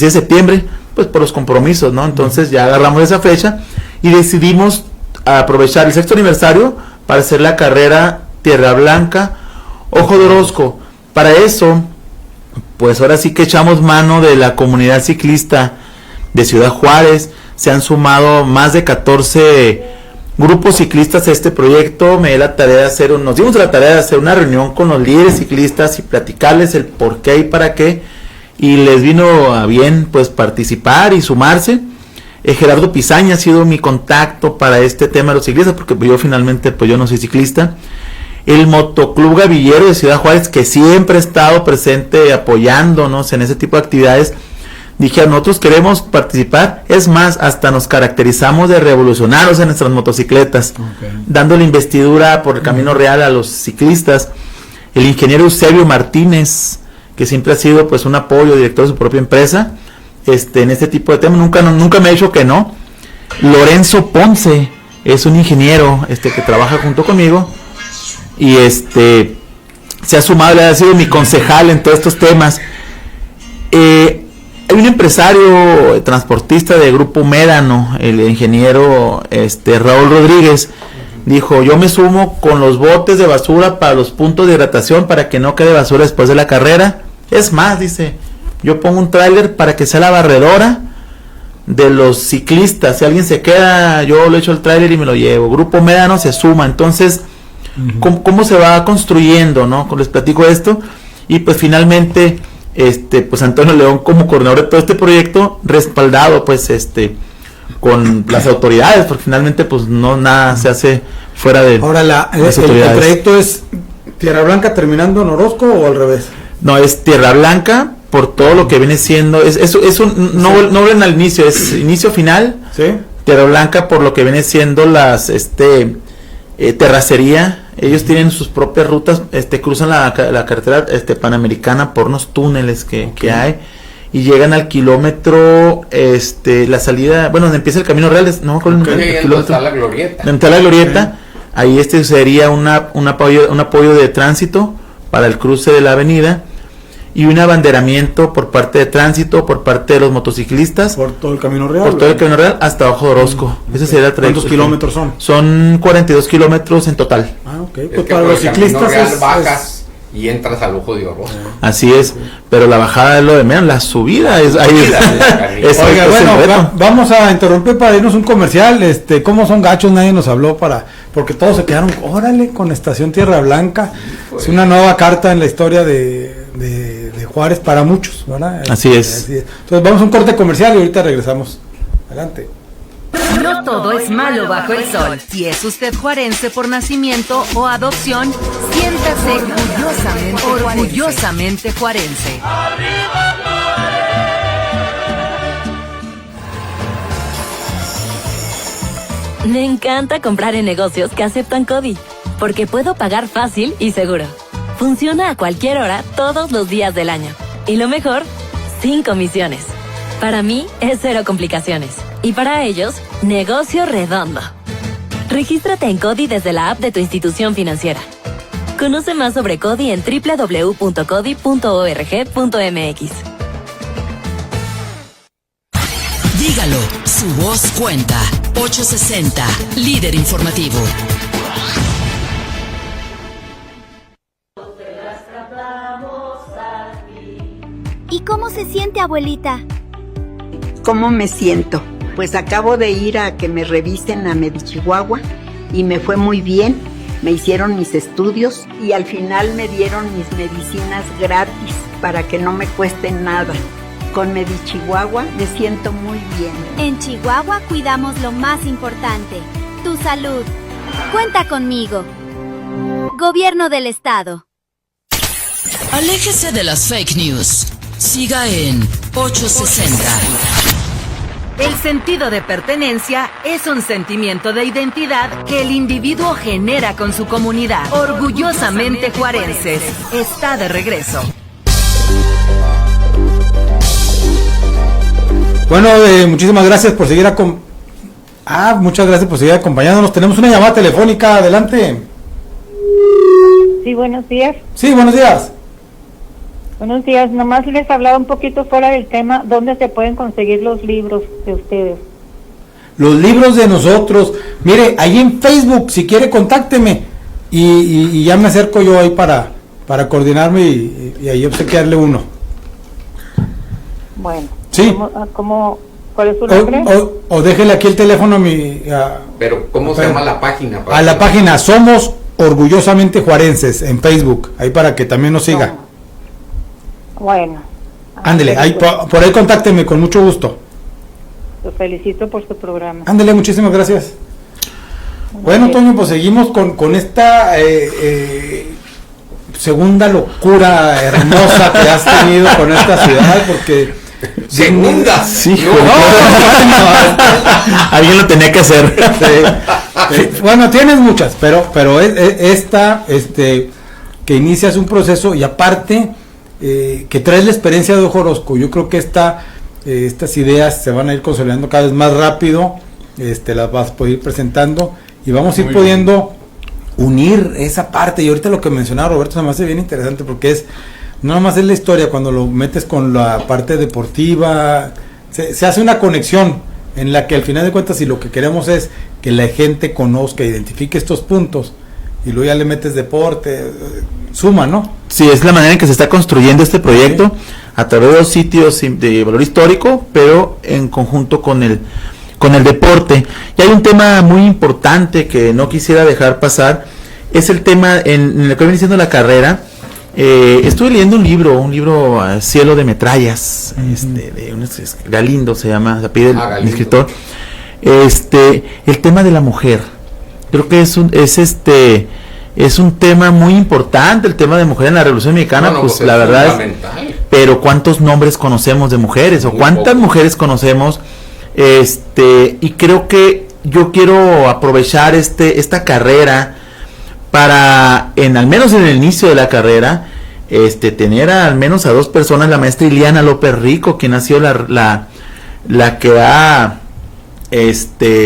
de septiembre, pues por los compromisos, ¿no? Entonces ya agarramos esa fecha y decidimos aprovechar el 6º aniversario para hacer la carrera Tierra Blanca, Ojo de Orozco. Para eso, pues ahora sí que echamos mano de la comunidad ciclista de Ciudad Juárez. Se han sumado más de 14 grupos ciclistas a este proyecto. Nos dimos la tarea de hacer una reunión con los líderes ciclistas y platicarles el por qué y para qué, y les vino a bien pues participar y sumarse. Gerardo Pizaña ha sido mi contacto para este tema de los ciclistas, porque yo finalmente pues yo no soy ciclista. El Motoclub Gavillero de Ciudad Juárez, que siempre ha estado presente apoyándonos en ese tipo de actividades, dije, nosotros queremos participar. Es más, hasta nos caracterizamos de revolucionarios en nuestras motocicletas, dándole investidura por el camino real a los ciclistas. El ingeniero Eusebio Martínez, que siempre ha sido pues un apoyo, director de su propia empresa, en este tipo de temas, nunca me ha dicho que no. Lorenzo Ponce es un ingeniero que trabaja junto conmigo y se ha sumado, le ha sido mi concejal en todos estos temas. Hay un empresario transportista de Grupo Médano, el ingeniero Raúl Rodríguez, dijo, yo me sumo con los botes de basura para los puntos de hidratación para que no quede basura después de la carrera. Es más, dice, yo pongo un tráiler para que sea la barredora de los ciclistas. Si alguien se queda, yo le echo el tráiler y me lo llevo. Grupo Médano se suma. Entonces, ¿cómo se va construyendo, no? Les platico esto. Y pues finalmente, pues Antonio León como coordinador de todo este proyecto, respaldado pues con las autoridades, porque finalmente pues no nada se hace fuera de ahora las el autoridades. proyecto es Tierra Blanca terminando en Orozco o al revés. No, es Tierra Blanca por todo lo que viene siendo, no ven al inicio, es inicio final. Sí. Tierra Blanca por lo que viene siendo las terracería. Ellos tienen sus propias rutas, cruzan la carretera panamericana por unos túneles que hay y llegan al kilómetro, la salida, bueno, donde empieza el Camino Real, no me acuerdo el kilómetro. Está la glorieta. Donde está la glorieta, ahí sería un apoyo de tránsito para el cruce de la avenida y un abanderamiento por parte de tránsito, por parte de los motociclistas. Por todo el Camino Real. Por todo el Camino Real hasta Ojo de Orozco. Ese sería el trayecto. ¿Cuántos kilómetros son? Son 42 kilómetros en total. Ah, ok. Es Pues que para por los el Camino ciclistas Real bajas y entras al Ojo de Orozco. Así es, pero la bajada es lo de menos, la subida es ahí. Oiga, bueno, vamos a interrumpir para irnos un comercial. ¿Cómo son gachos? Nadie nos habló porque todos se quedaron, órale, con Estación Tierra Blanca. Es una nueva carta en la historia de Juárez para muchos, ¿verdad? Así es. Entonces vamos a un corte comercial y ahorita regresamos. Adelante. No todo es malo bajo el sol. Si es usted juarense por nacimiento o adopción, siéntase orgullosamente juarense. Me encanta comprar en negocios que aceptan CODI, porque puedo pagar fácil y seguro. Funciona a cualquier hora, todos los días del año. Y lo mejor, sin comisiones. Para mí, es cero complicaciones. Y para ellos, negocio redondo. Regístrate en CODI desde la app de tu institución financiera. Conoce más sobre CODI en www.codi.org.mx. Dígalo, su voz cuenta. 860, líder informativo. ¿Y cómo se siente, abuelita? ¿Cómo me siento? Pues acabo de ir a que me revisen a Medichihuahua y me fue muy bien. Me hicieron mis estudios y al final me dieron mis medicinas gratis para que no me cuesten nada. Con Medichihuahua me siento muy bien. En Chihuahua cuidamos lo más importante, tu salud. Cuenta conmigo. Gobierno del Estado. Aléjese de las fake news. Siga en 860. El sentido de pertenencia es un sentimiento de identidad que el individuo genera con su comunidad. Orgullosamente juarenses. Está de regreso. Bueno, muchísimas gracias por seguir Muchas gracias por seguir acompañándonos. Tenemos una llamada telefónica, adelante. Sí, buenos días. Sí, buenos días. Buenos días, nomás les hablaba un poquito fuera del tema, ¿dónde se pueden conseguir los libros de ustedes? Los libros de nosotros, mire, ahí en Facebook, si quiere contácteme y ya me acerco yo ahí para coordinarme y ahí obsequiarle uno. Bueno, sí. ¿Cuál es su nombre? O déjele aquí el teléfono Pero, ¿cómo se llama la página? A la página Somos Orgullosamente Juarenses en Facebook, ahí para que también nos siga. No. Bueno. Ándele, ahí, por ahí contácteme con mucho gusto. Lo felicito por su programa. Ándele, muchísimas gracias. Bueno, Toño, pues seguimos con esta segunda locura hermosa que has tenido con esta ciudad, porque... ¡Segunda! Sí, alguien lo tenía que hacer. Sí. Bueno, tienes muchas, pero esta, que inicias un proceso y aparte que traes la experiencia de Ojo Orozco. Yo creo que estas ideas se van a ir consolidando cada vez más rápido, las vas a poder ir presentando y vamos a ir pudiendo unir esa parte. Y ahorita lo que mencionaba Roberto se me hace bien interesante, porque no nada más es la historia, cuando lo metes con la parte deportiva, se hace una conexión en la que al final de cuentas, si lo que queremos es que la gente conozca, identifique estos puntos, y luego ya le metes deporte, suma, ¿no? Sí, es la manera en que se está construyendo este proyecto, a través de los sitios de valor histórico, pero en conjunto con el deporte. Y hay un tema muy importante que no quisiera dejar pasar, es el tema en lo que viene siendo la carrera. Estuve leyendo un libro Cielo de Metrallas, de Galindo se llama, se pide el escritor. El tema de la mujer, creo que es un tema muy importante, el tema de mujer en la Revolución Mexicana, pues la verdad es, pero ¿cuántos nombres conocemos de mujeres? ¿O cuántas mujeres conocemos? Y creo que yo quiero aprovechar esta carrera para, al menos en el inicio de la carrera, tener al menos a dos personas, la maestra Iliana López Rico, quien ha sido la que ha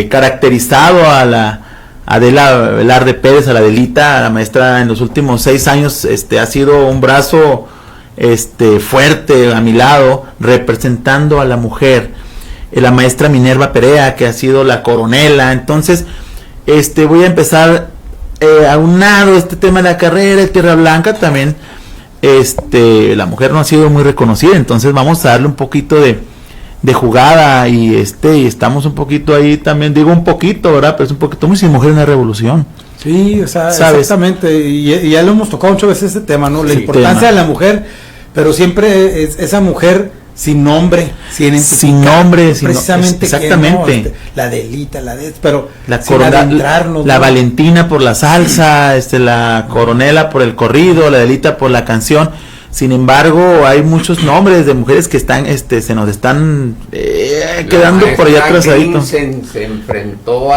caracterizado a la Adela Velarde Pérez, a la Adelita, la maestra en los últimos 6 años, ha sido un brazo fuerte a mi lado, representando a la mujer. La maestra Minerva Perea, que ha sido la coronela. Entonces, voy a empezar aunado este tema de la carrera, de Tierra Blanca, también la mujer no ha sido muy reconocida, entonces vamos a darle un poquito de jugada y estamos un poquito ahí también, digo un poquito, ¿verdad? Pero es un poquito muy sin mujer en la revolución. Sí, o sea, ¿sabes? Exactamente, y ya lo hemos tocado muchas veces este tema, ¿no? La importancia de la mujer, pero siempre es esa mujer sin nombre, sin nombre, precisamente exactamente, ¿no? La Adelita, pero la ¿no? Valentina por la salsa, la Coronela por el corrido, la Adelita por la canción. Sin embargo, hay muchos nombres de mujeres que están, se nos están quedando por allá atrasaditos. Se enfrentó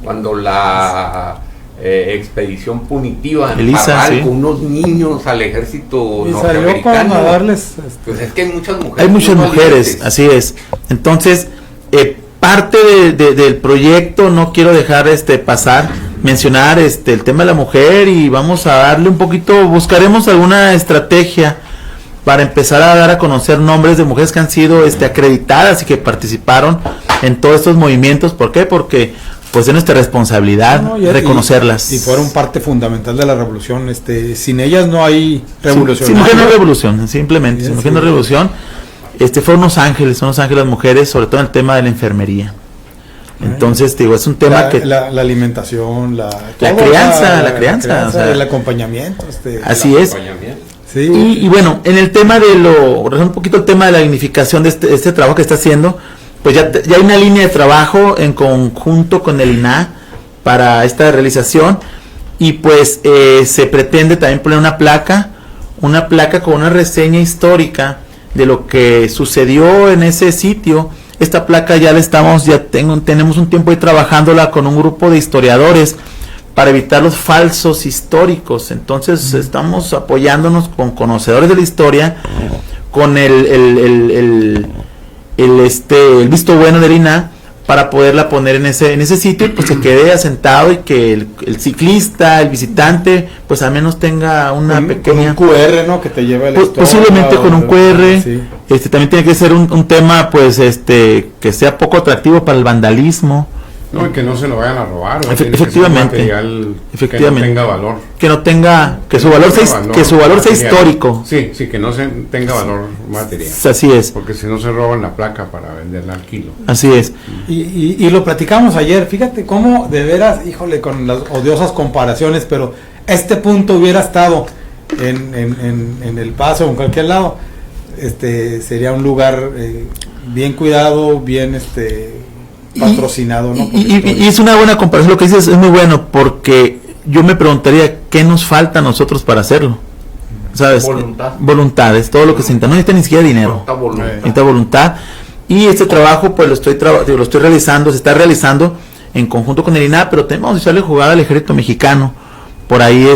cuando la expedición punitiva en Elisa, Parral, con unos niños al ejército norteamericano. Pues es que hay muchas mujeres. Hay muchas mujeres, así es. Entonces, parte del proyecto, no quiero dejar pasar, mencionar el tema de la mujer, y vamos a darle un poquito, buscaremos alguna estrategia para empezar a dar a conocer nombres de mujeres que han sido acreditadas y que participaron en todos estos movimientos. ¿Por qué? Porque pues es nuestra responsabilidad reconocerlas. Y fueron parte fundamental de la revolución. Sin ellas no hay revolución. Sin mujer no hay revolución, simplemente. Sin mujer no hay revolución. Fueron unos ángeles las mujeres, sobre todo en el tema de la enfermería. Entonces, digo, es un tema que... La alimentación, la crianza, o sea, el acompañamiento. Así es. Sí. Y bueno, en el tema un poquito el tema de la dignificación de este trabajo que está haciendo, pues ya hay una línea de trabajo en conjunto con el INAH para esta realización, y pues se pretende también poner una placa con una reseña histórica de lo que sucedió en ese sitio. Esta placa tenemos un tiempo ahí trabajándola con un grupo de historiadores para evitar los falsos históricos. Entonces estamos apoyándonos con conocedores de la historia, con el visto bueno del INAH, para poderla poner en ese sitio y pues se quede asentado y que el ciclista, el visitante, pues al menos tenga una pequeña... Con un QR, ¿no? Que te lleve el posiblemente con un QR. Sí. También tiene que ser un tema, pues, que sea poco atractivo para el vandalismo. No, y que no se lo vayan a robar. Efectivamente. Que no tenga valor. Que su valor sea histórico. Sí, que no tenga valor material. Así es. Porque si no se roban la placa para venderla al kilo. Así es. Y lo platicamos ayer, fíjate cómo de veras, híjole, con las odiosas comparaciones, pero este punto hubiera estado en El Paso o en cualquier lado, sería un lugar bien cuidado, bien patrocinado, ¿no? Y es una buena comparación, lo que dices es muy bueno, porque yo me preguntaría qué nos falta a nosotros para hacerlo, ¿sabes? Voluntad es todo lo que se necesita, no necesita ni siquiera dinero, necesita voluntad. Y este trabajo pues lo estoy realizando, se está realizando en conjunto con el INAH, pero tenemos que hacerle jugada al ejército mexicano. Por ahí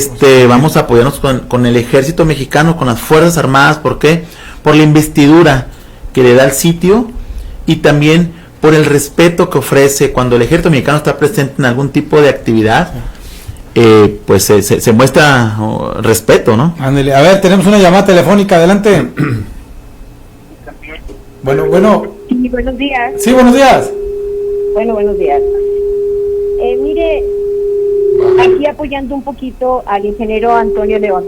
vamos a apoyarnos con el ejército mexicano, con las fuerzas armadas. ¿Por qué? Por la investidura que le da el sitio y también por el respeto que ofrece cuando el ejército mexicano está presente en algún tipo de actividad. Pues se muestra respeto, ¿no? Ándale, a ver, tenemos una llamada telefónica, adelante. Bueno. Sí, buenos días. Sí, buenos días. Bueno, buenos días. Mire, aquí apoyando un poquito al ingeniero Antonio León.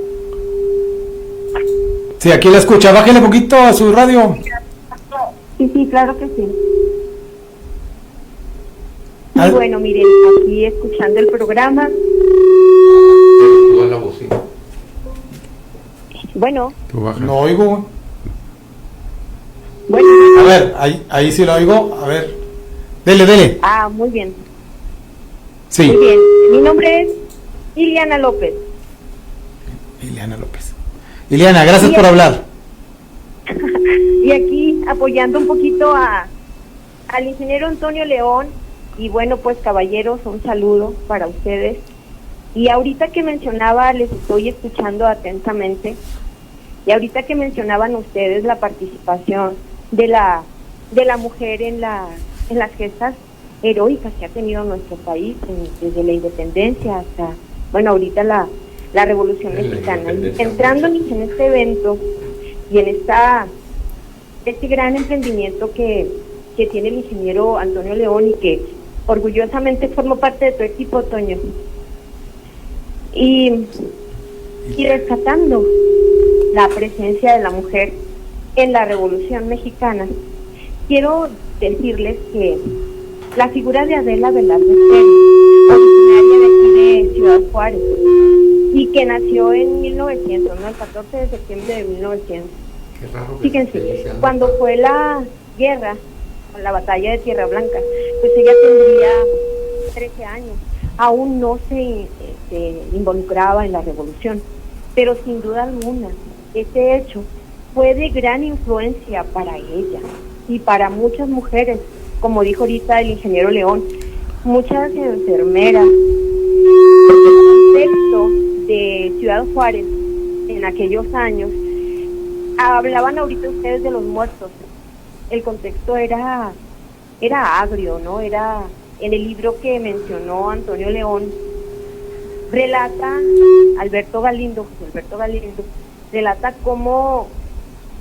Sí, aquí la escucha, bájale un poquito a su radio. Sí, claro que sí. Y bueno, miren, aquí escuchando el programa. Bueno. No oigo. Bueno. A ver, ahí sí lo oigo. A ver. Dele. Ah, muy bien. Sí. Muy bien. Mi nombre es Iliana López. Iliana, gracias por hablar. Y aquí apoyando un poquito al ingeniero Antonio León. Y bueno, pues caballeros, un saludo para ustedes. Y ahorita que mencionaba, les estoy escuchando atentamente, y ahorita que mencionaban ustedes la participación de la mujer en las gestas heroicas que ha tenido nuestro país, desde la independencia hasta, bueno, ahorita la Revolución Mexicana. Y entrándonos en este evento y en este gran emprendimiento que tiene el ingeniero Antonio León y que orgullosamente formo parte de tu equipo, Toño, y rescatando la presencia de la mujer en la Revolución Mexicana, quiero decirles que la figura de Adela Velarde Pérez, originaria de aquí de Ciudad Juárez, y que nació en 1900, ¿no? El 14 de septiembre de 1900. Fíjense, cuando fue la guerra, la batalla de Tierra Blanca, pues ella tendría 13 años, aún no se involucraba en la revolución, pero sin duda alguna, este hecho fue de gran influencia para ella y para muchas mujeres, como dijo ahorita el ingeniero León, muchas enfermeras. El contexto de Ciudad Juárez en aquellos años, hablaban ahorita ustedes de los muertos, el contexto era agrio, ¿no? Era, en el libro que mencionó Antonio León, relata Alberto Galindo, relata cómo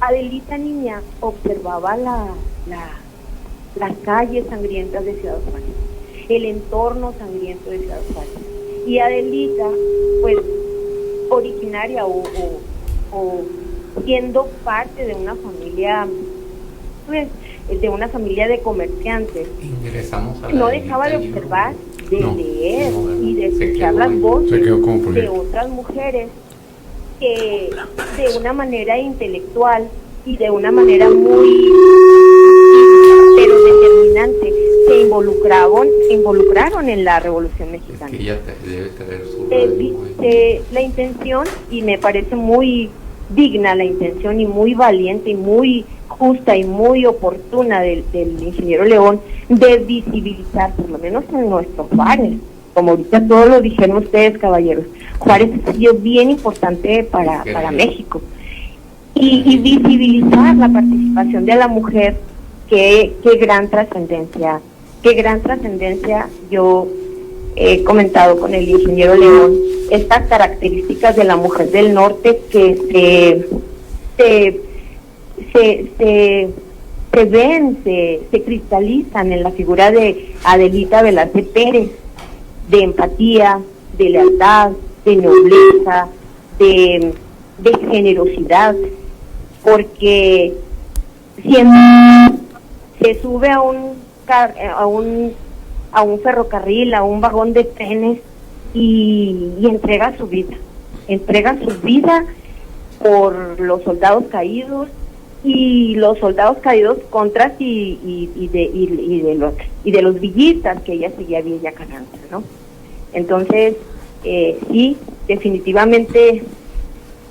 Adelita niña observaba las calles sangrientas de Ciudad Juárez, el entorno sangriento de Ciudad Juárez. Y Adelita, pues, originaria o siendo parte de una familia, pues, de una familia de comerciantes, no dejaba de observar, de leer y de escuchar las voces de otras mujeres que de una manera intelectual y de una manera muy pero determinante se involucraron en la Revolución Mexicana. La intención, y me parece muy digna la intención y muy valiente y muy justa y muy oportuna del ingeniero León, de visibilizar, por lo menos en nuestro Juárez, como ahorita todos lo dijeron ustedes, caballeros, Juárez ha sido bien importante para México, y visibilizar la participación de la mujer, qué gran trascendencia qué gran trascendencia. Yo he comentado con el ingeniero León estas características de la mujer del norte que se ven, se cristalizan en la figura de Adelita Velarde Pérez, de empatía, de lealtad, de nobleza, de generosidad, porque siempre se sube a un ferrocarril, a un vagón de trenes y entrega su vida por los soldados caídos y los soldados caídos contras y de los villistas que ella seguía Villa Carranza, ¿no? Entonces, sí, definitivamente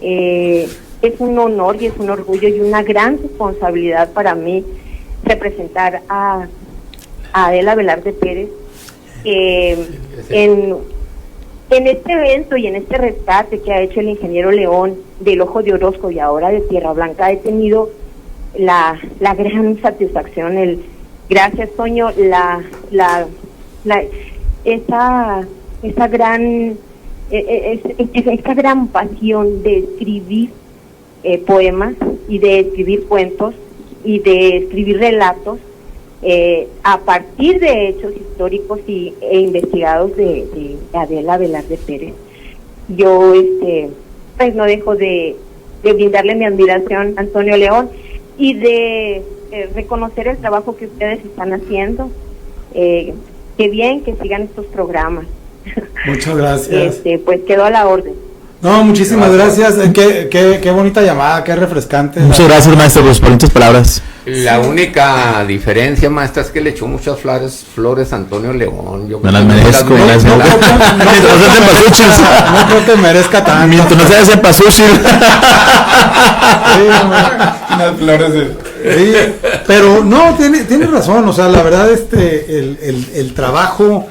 es un honor y es un orgullo y una gran responsabilidad para mí representar a Adela Velarde Pérez en este evento y en este rescate que ha hecho el ingeniero León del Ojo de Orozco y ahora de Tierra Blanca. He tenido la gran satisfacción, gracias Toño, esta gran pasión de escribir poemas y de escribir cuentos y de escribir relatos a partir de hechos históricos e investigados de Adela Velarde Pérez. Yo pues no dejo de brindarle mi admiración a Antonio León y de reconocer el trabajo que ustedes están haciendo. Qué bien que sigan estos programas. Muchas gracias. Pues quedo a la orden. No, muchísimas gracias. Qué bonita llamada, qué refrescante. Muchas gracias, maestro, por sus bonitas palabras. La única diferencia, maestra, es que le echó muchas flores a Antonio León. Yo me las merezco. No creo que merezca tanto. Mientras no seas en pasushi. Unas flores sí, pero no, tiene razón. O sea, la verdad, el trabajo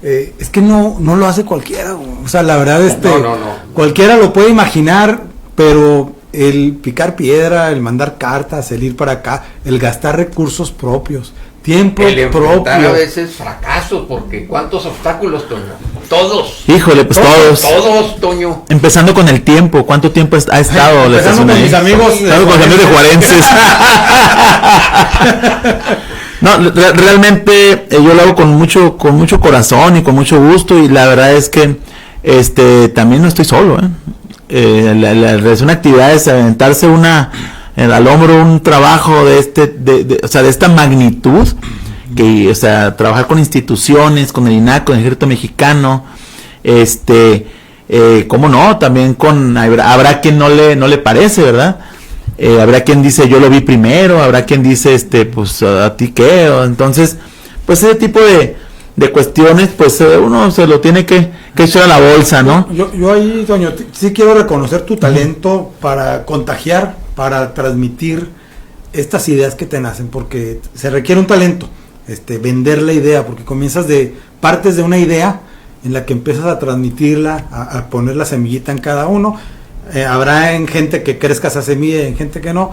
es que no lo hace cualquiera. O sea, la verdad, no. Cualquiera lo puede imaginar, pero el picar piedra, el mandar cartas, el ir para acá, el gastar recursos propios, tiempo el enfrentar propio. A veces fracasos, porque ¿cuántos obstáculos, Toño? Todos. Híjole, pues Todos, Toño. Empezando con el tiempo, ¿cuánto tiempo ha estado la estación con ahí? mis amigos. Empezando con los amigos de Juarenses. No, realmente yo lo hago con mucho corazón y con mucho gusto, y la verdad es que también no estoy solo, la realización de actividades, aventarse al hombro un trabajo de esta magnitud, que, o sea, trabajar con instituciones, con el INAH, con el Ejército Mexicano, cómo no, también habrá quien no le parece, ¿verdad? Habrá quien dice yo lo vi primero, habrá quien dice pues a ti qué, entonces pues ese tipo de cuestiones pues uno se lo tiene que echar a la bolsa, ¿no? Yo ahí, Toño, sí quiero reconocer tu talento para contagiar, para transmitir estas ideas que te nacen, porque se requiere un talento, vender la idea, porque partes de una idea en la que empiezas a transmitirla, a poner la semillita en cada uno. Habrá en gente que crezca esa semilla y en gente que no,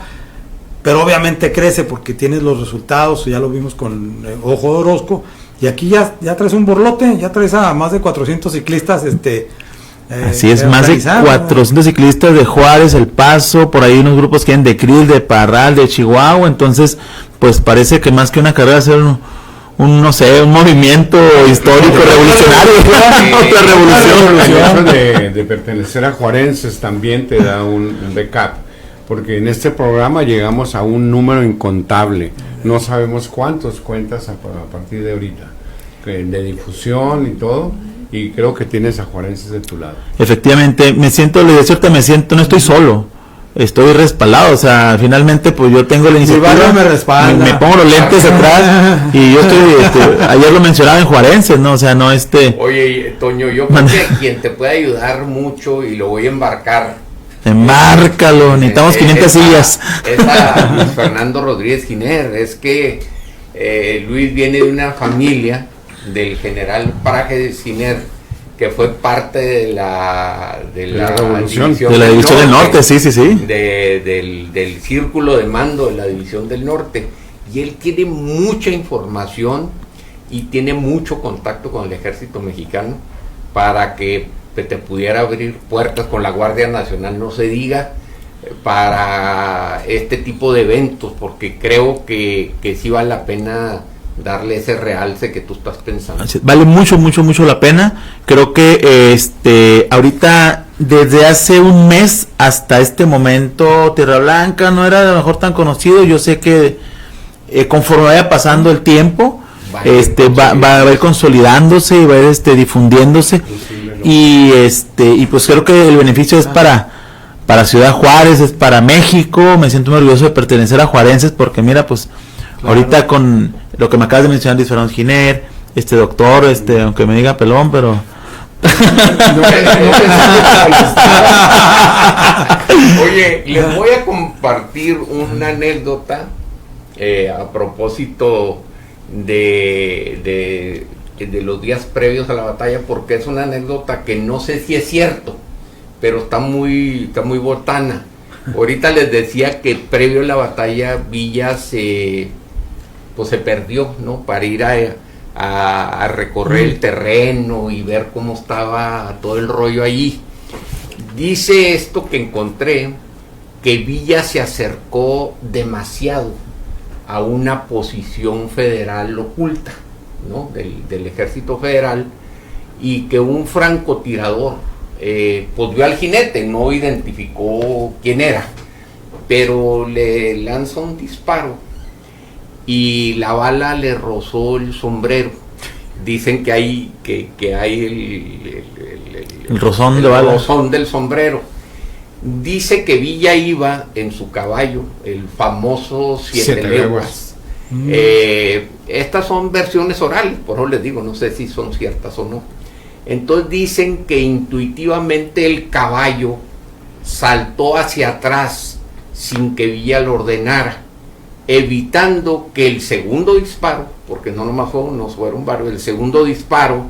pero obviamente crece porque tienes los resultados, ya lo vimos con Ojo de Orozco, y aquí ya traes un borlote, ya traes a más de 400 ciclistas, así es, más de 400 ciclistas de Juárez, El Paso, por ahí unos grupos que vienen de Krill, de Parral, de Chihuahua, entonces pues parece que más que una carrera hacer un movimiento histórico revolucionario, otra revolución. El hecho de pertenecer a Juarenses también te da un recap, porque en este programa llegamos a un número incontable, no sabemos cuántos cuentas a partir de ahorita, de difusión y todo, y creo que tienes a Juarenses de tu lado. Efectivamente, no estoy solo. Estoy respaldado, o sea, finalmente pues yo tengo la iniciativa, me respalda, me pongo los lentes atrás y yo estoy, ayer lo mencionaba en Juarenses, ¿no? O sea, no Oye, Toño, yo creo que quien te puede ayudar mucho, y lo voy a embarcar. Embárcalo, necesitamos 500 sillas. Es a Luis Fernando Rodríguez Giner. Es que Luis viene de una familia del general Paraje Giner, que fue parte de la revolución, de la división del norte, sí. Del círculo de mando de la división del norte, y él tiene mucha información y tiene mucho contacto con el ejército mexicano para que te pudiera abrir puertas. Con la Guardia Nacional no se diga, para este tipo de eventos, porque creo que sí vale la pena darle ese realce que tú estás pensando. Vale mucho la pena. Creo que ahorita, desde hace un mes hasta este momento, Tierra Blanca no era a lo mejor tan conocido. Yo sé que conforme vaya pasando el tiempo, va a ir consolidándose y va a ir difundiéndose, y pues creo que el beneficio es para Ciudad Juárez, es para México. Me siento muy orgulloso de pertenecer a juarenses, porque mira, pues ahorita con lo que me acabas de mencionar, Luis Fernando Giner, doctor, aunque me diga pelón, pero Oye, les voy a compartir una anécdota a propósito de los días previos a la batalla, porque es una anécdota que no sé si es cierto, pero está muy botana. Ahorita les decía que previo a la batalla Villa se perdió, ¿no? Para ir a recorrer el terreno y ver cómo estaba todo el rollo allí. Dice esto que encontré, que Villa se acercó demasiado a una posición federal oculta, ¿no? del ejército federal, y que un francotirador pues vio al jinete, no identificó quién era, pero le lanza un disparo y la bala le rozó el sombrero. Dicen que hay el rozón de bala, rozón del sombrero. Dice que Villa iba en su caballo, el famoso Siete Leguas. Estas son versiones orales, por eso les digo, no sé si son ciertas o no. Entonces dicen que intuitivamente el caballo saltó hacia atrás sin que Villa lo ordenara, evitando que el segundo disparo, porque no nomás fueron varios, el segundo disparo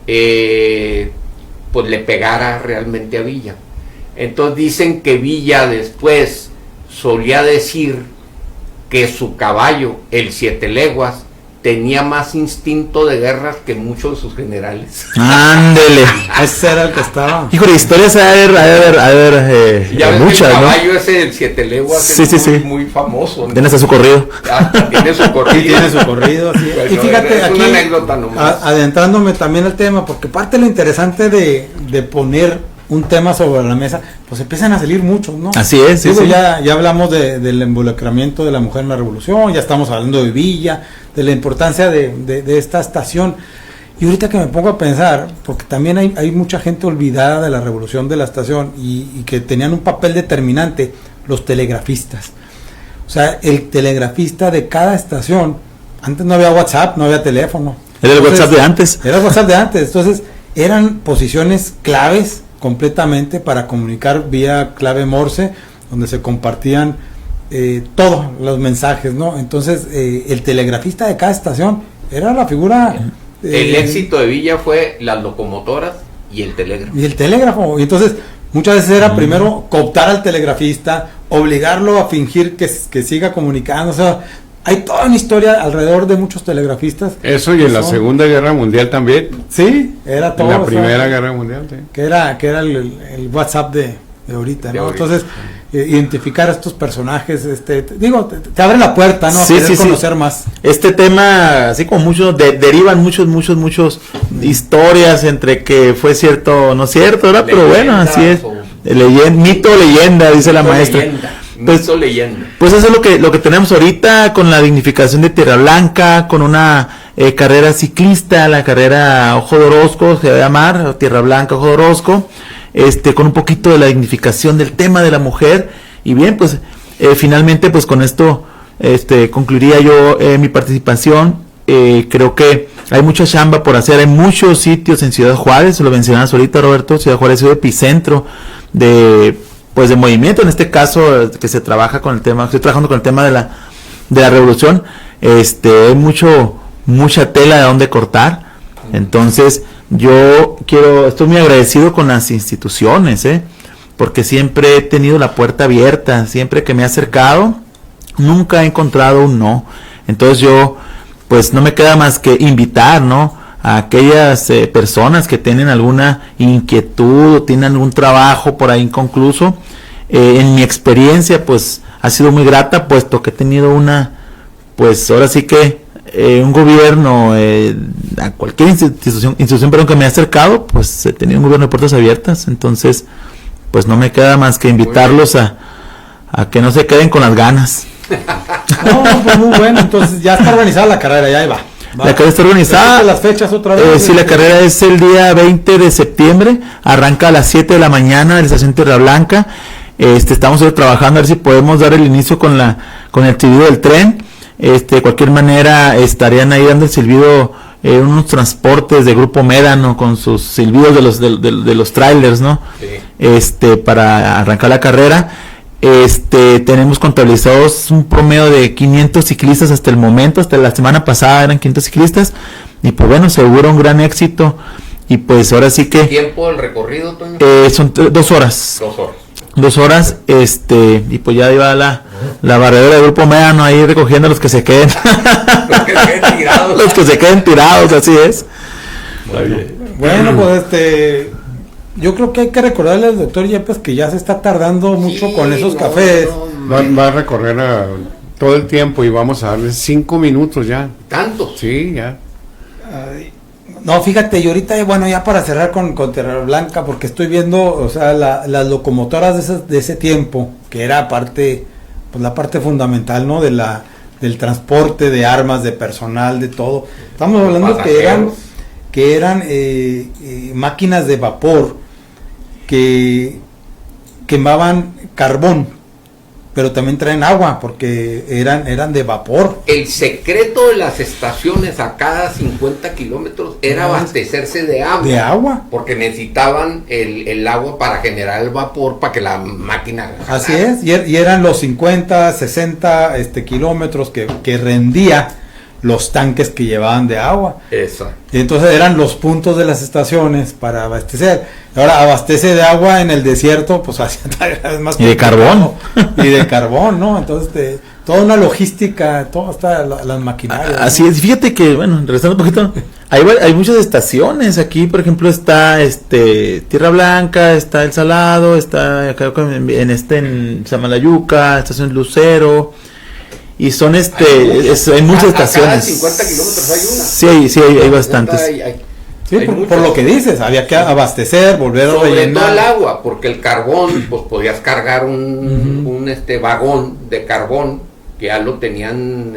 pues le pegara realmente a Villa. Entonces dicen que Villa después solía decir que su caballo, el Siete Leguas, tenía más instinto de guerra que muchos de sus generales. Ándele. Ese era el que estaba. Hijo, de historias a ver, ya ves, muchas, el caballo, ¿no? ese del Siete Leguas, sí, es muy famoso, ¿no? Tiene hasta su corrido. Tiene su corrido. Tiene su corrido, sí. Bueno, y fíjate, es aquí, una anécdota nomás. Adentrándome también al tema, porque parte de lo interesante de poner un tema sobre la mesa, pues empiezan a salir muchos, ¿no? Así es, sí, sí. Ya hablamos del involucramiento de la mujer en la revolución, ya estamos hablando de Villa, de la importancia de esta estación. Y ahorita que me pongo a pensar, porque también hay mucha gente olvidada de la revolución de la estación y que tenían un papel determinante, los telegrafistas. O sea, el telegrafista de cada estación, antes no había WhatsApp, no había teléfono. Era el WhatsApp de antes. Era el WhatsApp de antes, entonces eran posiciones claves completamente para comunicar vía clave Morse, donde se compartían todos los mensajes, ¿no? Entonces el telegrafista de cada estación era la figura. El éxito de Villa fue las locomotoras y el telégrafo. Y el telégrafo. Y entonces muchas veces era primero cooptar al telegrafista, obligarlo a fingir que siga comunicando. O sea, hay toda una historia alrededor de muchos telegrafistas. Eso, y en la Segunda Guerra Mundial también. Sí, era todo. En la Primera Guerra Mundial, sí. Que era el WhatsApp de ahorita, ¿no? Entonces, identificar a estos personajes, te abre la puerta, ¿no? Sí, a conocer más. Este tema, así como muchos, derivan muchos historias entre que fue cierto o no cierto, ¿verdad? Pero bueno, así es. Mito o leyenda, dice la maestra. Leyenda. Pues eso es lo que tenemos ahorita, con la dignificación de Tierra Blanca, con una carrera ciclista, la carrera Ojo de Orozco, se va a llamar, Tierra Blanca, Ojo de Orozco, con un poquito de la dignificación del tema de la mujer. Y bien, pues finalmente, pues con esto concluiría yo mi participación. Creo que hay mucha chamba por hacer, hay muchos sitios en Ciudad Juárez, lo mencionabas ahorita, Roberto. Ciudad Juárez es el epicentro de movimiento, en este caso que se trabaja con el tema, estoy trabajando con el tema de la revolución. Hay mucha tela de donde cortar. Entonces yo estoy muy agradecido con las instituciones, porque siempre he tenido la puerta abierta, siempre que me he acercado nunca he encontrado un no. Entonces yo pues no me queda más que invitar, ¿no?, a aquellas personas que tienen alguna inquietud o tienen algún trabajo por ahí inconcluso. En mi experiencia, pues ha sido muy grata, puesto que he tenido pues ahora sí que un gobierno, a cualquier institución que me ha acercado, pues he tenido un gobierno de puertas abiertas. Entonces, pues no me queda más que invitarlos a que no se queden con las ganas. No, pues muy bueno. Entonces ya está organizada la carrera, ya ahí va. La carrera está organizada. ¿Las fechas otra vez? Sí, la carrera es el día 20 de septiembre, arranca a las 7 de la mañana en la estación Tierra Blanca. Estamos trabajando a ver si podemos dar el inicio con el silbido del tren. De cualquier manera estarían ahí dando el silbido unos transportes de Grupo Médano con sus silbidos de los trailers, ¿no? Sí. Para arrancar la carrera. Tenemos contabilizados un promedio de 500 ciclistas hasta el momento. Hasta la semana pasada eran 500 ciclistas, y pues bueno, seguro un gran éxito. Y pues ahora sí que... ¿Tiempo del recorrido, Toño? Son 2 horas. 2 horas. 2 horas, y pues ya iba la barredora del Grupo Médano ahí recogiendo los que se queden. Los que se queden tirados, así es. Bueno, pues yo creo que hay que recordarle al doctor Yepes que ya se está tardando mucho con esos cafés. Va a recorrer todo el tiempo y vamos a darle 5 minutos ya. ¿Tanto? Sí, ya. No, fíjate, y ahorita, bueno, ya para cerrar con Tierra Blanca, porque estoy viendo, o sea, las locomotoras de ese tiempo, que era la parte fundamental, ¿no?, del transporte de armas, de personal, de todo. Estamos hablando que eran máquinas de vapor que quemaban carbón, pero también traen agua, porque eran de vapor. El secreto de las estaciones a cada 50 kilómetros era abastecerse de agua. De agua. Porque necesitaban el agua para generar el vapor, para que la máquina... Así es, y eran los 50, 60 kilómetros que rendía los tanques que llevaban de agua. Exacto. Y entonces eran los puntos de las estaciones para abastecer. Ahora abastece de agua en el desierto, pues así más. Y de carbón. Y de carbón, ¿no? Entonces toda una logística, todo está las maquinarias. Así es. Fíjate que, bueno, regresando un poquito, hay muchas estaciones aquí. Por ejemplo, está Tierra Blanca, está El Salado, está acá en Samalayuca, estación Lucero. Y son hay muchas estaciones. Cada 50 kilómetros hay una. Sí, hay bastantes. Sí, por lo que dices, había que abastecer, volver a rellenar. Sobre todo el agua, porque el carbón, pues podías cargar un vagón de carbón que ya lo tenían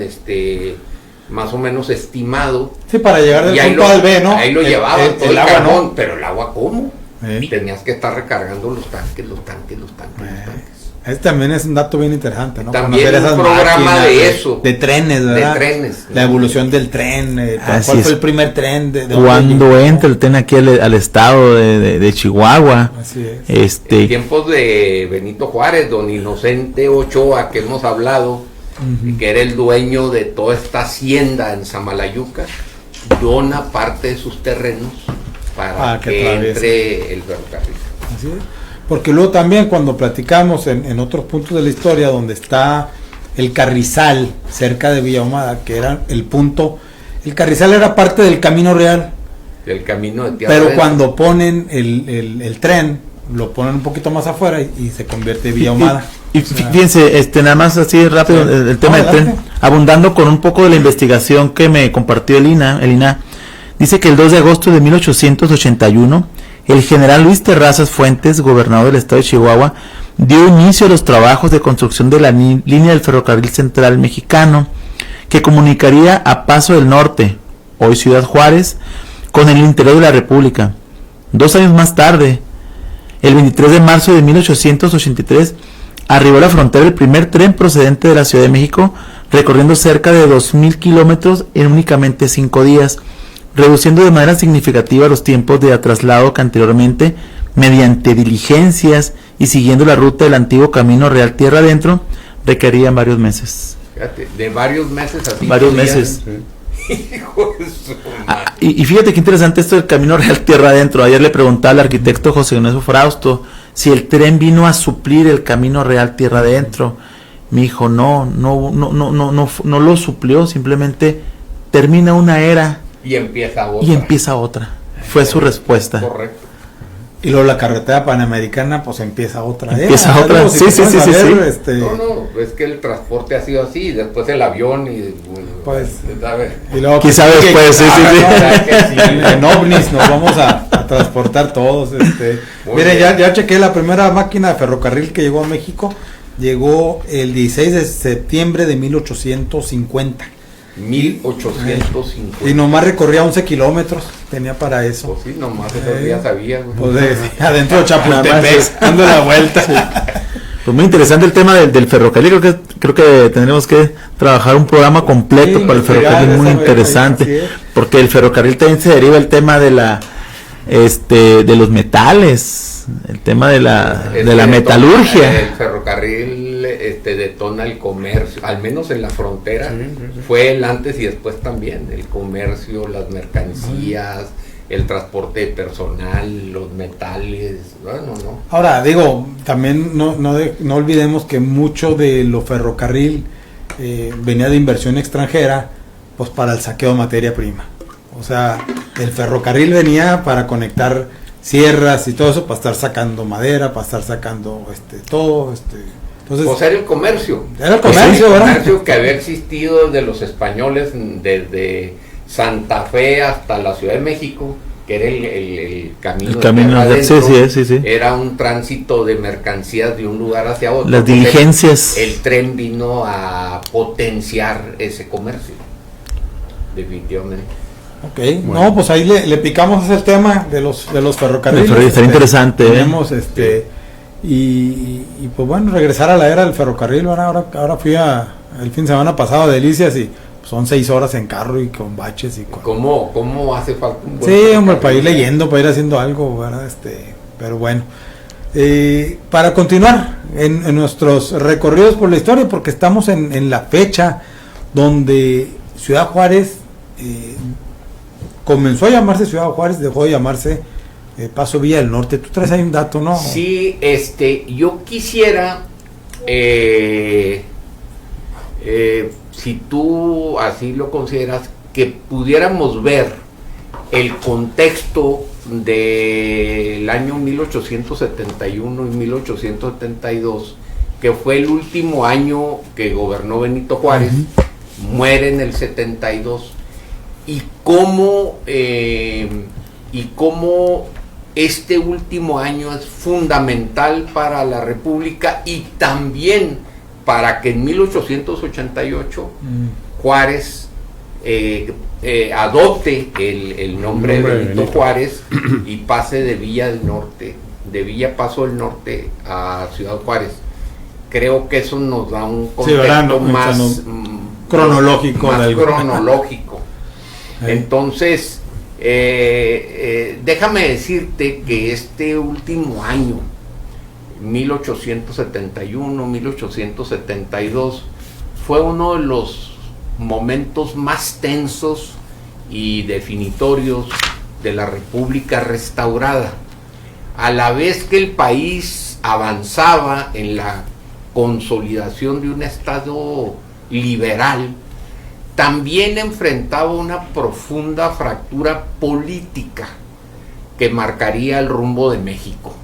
más o menos estimado. Sí, para llegar del punto al B, ¿no? Ahí lo llevaban todo el agua, carbón, ¿no? pero el agua ¿cómo? Tenías que estar recargando los tanques. También es un dato bien interesante, ¿no? También conocer esas un programa máquinas de eso. De trenes, ¿verdad? De trenes. La evolución del tren. ¿Cuál fue el primer tren? Cuando entra el tren aquí al estado de Chihuahua. Así es. En tiempos de Benito Juárez, don Inocente Ochoa, que hemos hablado, que era el dueño de toda esta hacienda en Samalayuca, dona parte de sus terrenos para que entre el ferrocarril. Así es. Porque luego también cuando platicamos en otros puntos de la historia, donde está el Carrizal, cerca de Villa Ahumada, que era el Carrizal era parte del Camino Real. Del camino de Tierra. Pero cuando ponen el tren, lo ponen un poquito más afuera y se convierte en Villa Ahumada. Y fíjense, nada más así rápido, el tema del tren, abundando con un poco de la investigación que me compartió el INA, dice que el 2 de agosto de 1881, el general Luis Terrazas Fuentes, gobernador del estado de Chihuahua, dio inicio a los trabajos de construcción de la línea del ferrocarril central mexicano, que comunicaría a Paso del Norte, hoy Ciudad Juárez, con el interior de la República. 2 años más tarde, el 23 de marzo de 1883, arribó a la frontera el primer tren procedente de la Ciudad de México, recorriendo cerca de 2,000 kilómetros en únicamente 5 días, reduciendo de manera significativa los tiempos de traslado que anteriormente, mediante diligencias y siguiendo la ruta del antiguo Camino Real Tierra Adentro, requerían varios meses. Fíjate, de varios meses a 5 días. Varios meses. Hijo de su madre. Y fíjate qué interesante esto del Camino Real Tierra Adentro. Ayer le preguntaba al arquitecto José Ignacio Frausto si el tren vino a suplir el Camino Real Tierra Adentro. Me dijo, no lo suplió, simplemente termina una era y empieza otra. Y empieza otra. Fue su respuesta. Correcto. Y luego la carretera panamericana, pues empieza otra. Empieza otra. Algo, Sí. No, es que el transporte ha sido así, después el avión y pues, ¿sabes? Y luego quizá después, sí. En ovnis nos vamos a transportar todos. Miren, ya chequé la primera máquina de ferrocarril que llegó a México. Llegó el 16 de septiembre de 1850. 1850. Y nomás recorría 11 kilómetros, tenía para eso. Pues sí, nomás esos días sabía, güey. Pues adentro de Chapultepec, dando la vuelta. Pues muy interesante el tema del ferrocarril. Creo que tendremos que trabajar un programa completo para el ferrocarril, muy interesante, porque el ferrocarril también se deriva el tema de de los metales, el tema de la metalurgia. El ferrocarril detona el comercio, al menos en la frontera. Fue el antes y después también, el comercio, las mercancías, el transporte personal, los metales, bueno, no. Ahora, digo, también no olvidemos que mucho de lo ferrocarril venía de inversión extranjera, pues para el saqueo de materia prima. O sea, el ferrocarril venía para conectar sierras y todo eso, para estar sacando madera, para estar sacando todo. Entonces, pues era el comercio. Era el comercio, ¿verdad? El comercio que había existido desde los españoles, desde Santa Fe hasta la Ciudad de México, que era el camino de sí. Era un tránsito de mercancías de un lugar hacia otro. Las diligencias. El tren vino a potenciar ese comercio, definitivamente. Ok, bueno. No, pues ahí le picamos ese tema de los ferrocarriles. Está interesante. Tenemos y pues bueno, regresar a la era del ferrocarril. Ahora fui el fin de semana pasado a Delicias y son 6 horas en carro y con baches y ¿Cómo hace falta un buen sí, hombre, para ir leyendo, para ir haciendo algo, ¿verdad? Pero bueno, para continuar en nuestros recorridos por la historia, porque estamos en la fecha donde Ciudad Juárez comenzó a llamarse Ciudad Juárez, dejó de llamarse Paso Villa del Norte. Tú traes ahí un dato, ¿no? Sí, yo quisiera, si tú así lo consideras, que pudiéramos ver el contexto del año 1871 y 1872, que fue el último año que gobernó Benito Juárez, muere en el 72, y cómo este último año es fundamental para la República y también para que en 1888 Juárez adopte el nombre de Benito Juárez y pase de Villa Paso del Norte a Ciudad Juárez. Creo que eso nos da un contexto más cronológico. Entonces, déjame decirte que este último año, 1871, 1872, fue uno de los momentos más tensos y definitorios de la República restaurada. A la vez que el país avanzaba en la consolidación de un Estado liberal, también enfrentaba una profunda fractura política que marcaría el rumbo de México.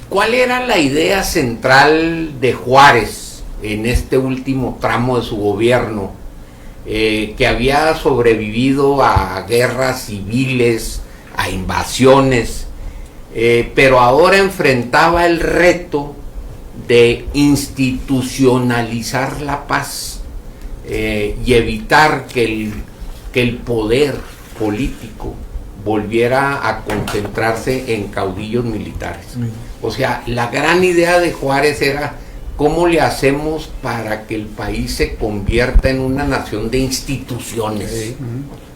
¿Cuál era la idea central de Juárez en este último tramo de su gobierno, que había sobrevivido a guerras civiles, a invasiones, pero ahora enfrentaba el reto de institucionalizar la paz y evitar que el poder político volviera a concentrarse en caudillos militares? O sea, la gran idea de Juárez era cómo le hacemos para que el país se convierta en una nación de instituciones.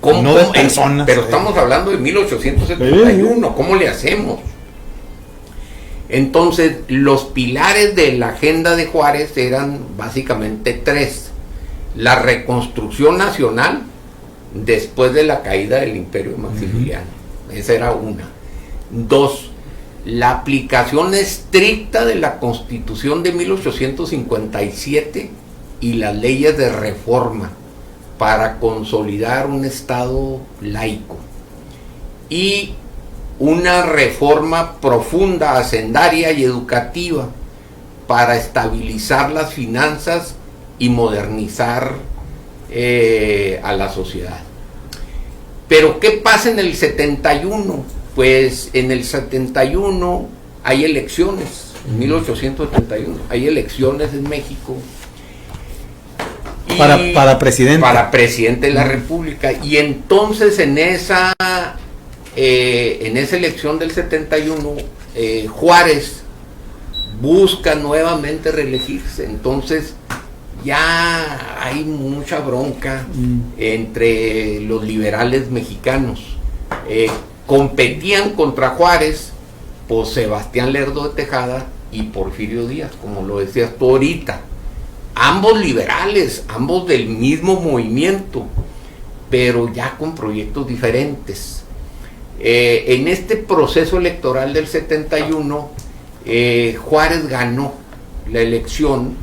No de personas. Pero estamos hablando de 1871, ¿cómo le hacemos? Entonces, los pilares de la agenda de Juárez eran básicamente 3. La reconstrucción nacional después de la caída del Imperio Maximiliano. Esa era una. 2. La aplicación estricta de la Constitución de 1857 y las leyes de reforma para consolidar un Estado laico y una reforma profunda, hacendaria y educativa para estabilizar las finanzas y modernizar a la sociedad. Pero ¿qué pasa en el 71? Pues en el 71 hay elecciones, en 1871 hay elecciones en México. Para presidente. Para presidente de la República. Y entonces en esa elección del 71, Juárez busca nuevamente reelegirse. Entonces ya hay mucha bronca entre los liberales mexicanos. Competían contra Juárez, pues Sebastián Lerdo de Tejada y Porfirio Díaz, como lo decías tú ahorita. Ambos liberales, ambos del mismo movimiento, pero ya con proyectos diferentes. En este proceso electoral del 71, Juárez ganó la elección,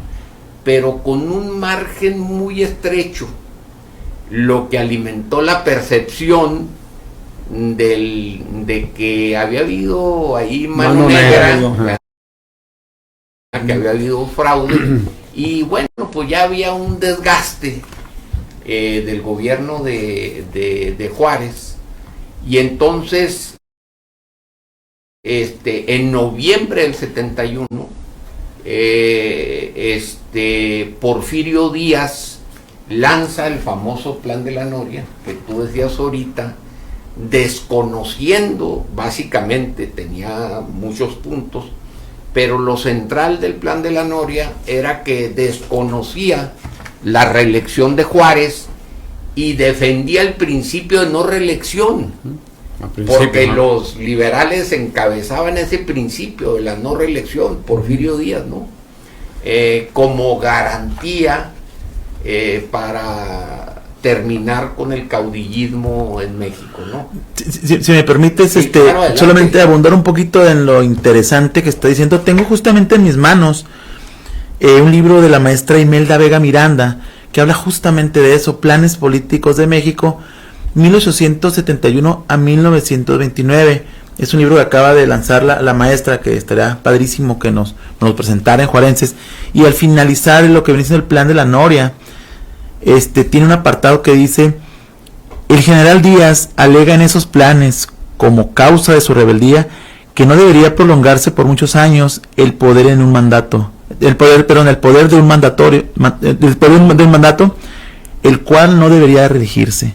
pero con un margen muy estrecho, lo que alimentó la percepción de que había habido ahí mano negra, que había habido fraude. Y bueno, pues ya había un desgaste del gobierno de Juárez. Y entonces, en noviembre del 71, Porfirio Díaz lanza el famoso Plan de la Noria, que tú decías ahorita, desconociendo, básicamente tenía muchos puntos, pero lo central del Plan de la Noria era que desconocía la reelección de Juárez y defendía el principio de no reelección, porque los liberales encabezaban ese principio de la no reelección, Porfirio Díaz, ¿no? Como garantía para terminar con el caudillismo en México, ¿no? Si me permites, sí, claro, solamente abundar un poquito en lo interesante que está diciendo. Tengo justamente en mis manos un libro de la maestra Imelda Vega Miranda, que habla justamente de eso, Planes Políticos de México, 1871 a 1929. Es un libro que acaba de lanzar la maestra, que estaría padrísimo que nos presentara en Juarenses. Y al finalizar lo que viene siendo el Plan de la Noria, tiene un apartado que dice: el general Díaz alega en esos planes, como causa de su rebeldía, que no debería prolongarse por muchos años el poder de un mandato, el poder del mandato, el cual no debería reelegirse.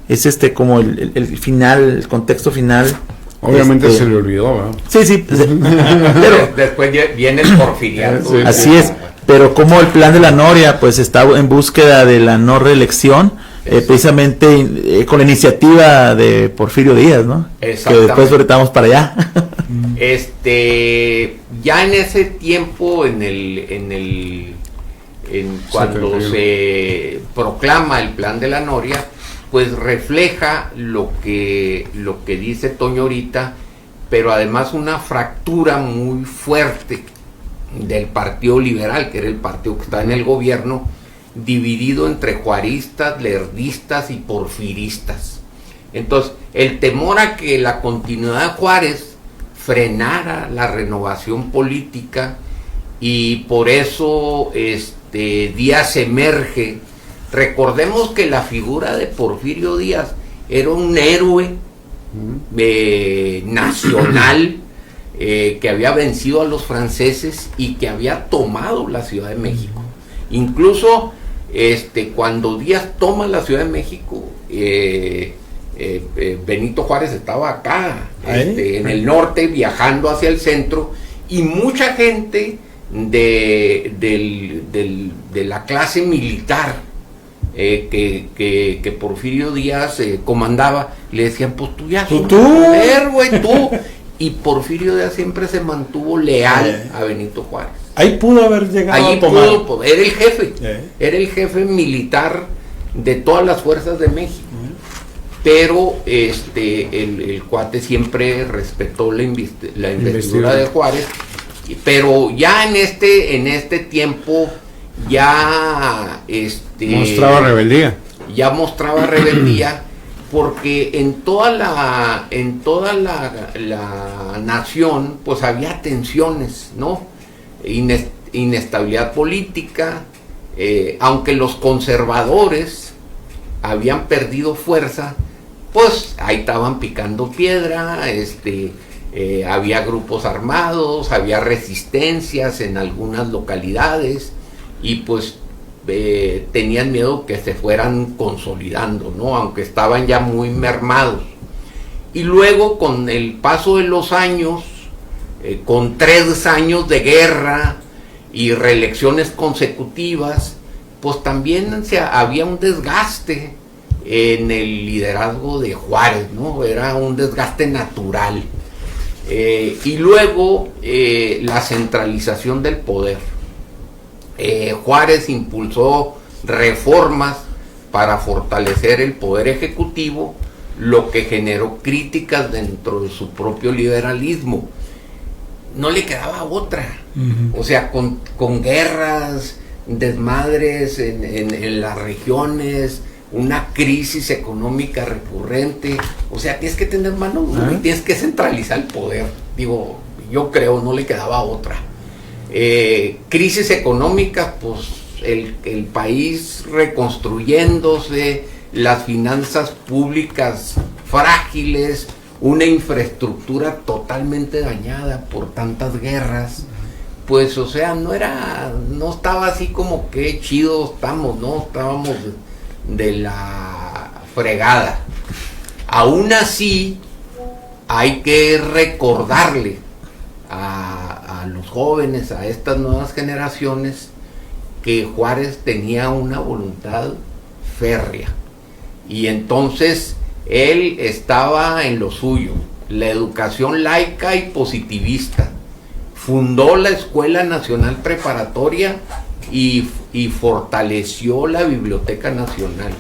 Es como el final, el contexto final. Obviamente se le olvidó, ¿verdad? Sí, pero después viene el porfiriato. Sí, así es. Pero como el Plan de la Noria pues está en búsqueda de la no reelección, precisamente con la iniciativa de Porfirio Díaz, ¿no? Que después ahorita para allá. Ya en ese tiempo, cuando se proclama el Plan de la Noria, pues refleja lo que dice Toño ahorita, pero además una fractura muy fuerte del Partido Liberal, que era el partido que está en el gobierno, dividido entre juaristas, lerdistas y porfiristas. Entonces, el temor a que la continuidad de Juárez frenara la renovación política, y por eso Díaz emerge. Recordemos que la figura de Porfirio Díaz era un héroe nacional, que había vencido a los franceses y que había tomado la Ciudad de México. Incluso cuando Díaz toma la Ciudad de México, Benito Juárez estaba acá, en el norte, viajando hacia el centro, y mucha gente de la clase militar que Porfirio Díaz comandaba, le decían: pues tú ya sos un héroe, tú. Y Porfirio Díaz siempre se mantuvo leal a Benito Juárez. Ahí pudo haber llegado a tomar. Era el jefe, era el jefe militar de todas las fuerzas de México. Pero el cuate siempre respetó la investidura de Juárez. Pero ya en este tiempo ya mostraba rebeldía. Ya mostraba rebeldía, porque en toda la nación pues había tensiones, ¿no? Inestabilidad política, aunque los conservadores habían perdido fuerza, pues ahí estaban picando piedra, había grupos armados, había resistencias en algunas localidades, y pues tenían miedo que se fueran consolidando, ¿no? Aunque estaban ya muy mermados. Y luego, con el paso de los años, con 3 años de guerra y reelecciones consecutivas, pues también había un desgaste en el liderazgo de Juárez, ¿no? Era un desgaste natural. Y luego la centralización del poder. Juárez impulsó reformas para fortalecer el poder ejecutivo, lo que generó críticas dentro de su propio liberalismo. No le quedaba otra. O sea, con guerras, desmadres en las regiones, una crisis económica recurrente. O sea, tienes que tener mano dura y tienes que centralizar el poder. Digo, yo creo, no le quedaba otra. Crisis económica, pues el país reconstruyéndose, las finanzas públicas frágiles, una infraestructura totalmente dañada por tantas guerras. Pues, o sea, no estaba así como que chido estamos, ¿no? Estábamos de la fregada. Aún así, hay que recordarle a los jóvenes, a estas nuevas generaciones, que Juárez tenía una voluntad férrea. Y entonces él estaba en lo suyo, la educación laica y positivista. Fundó la Escuela Nacional Preparatoria y fortaleció la Biblioteca Nacional.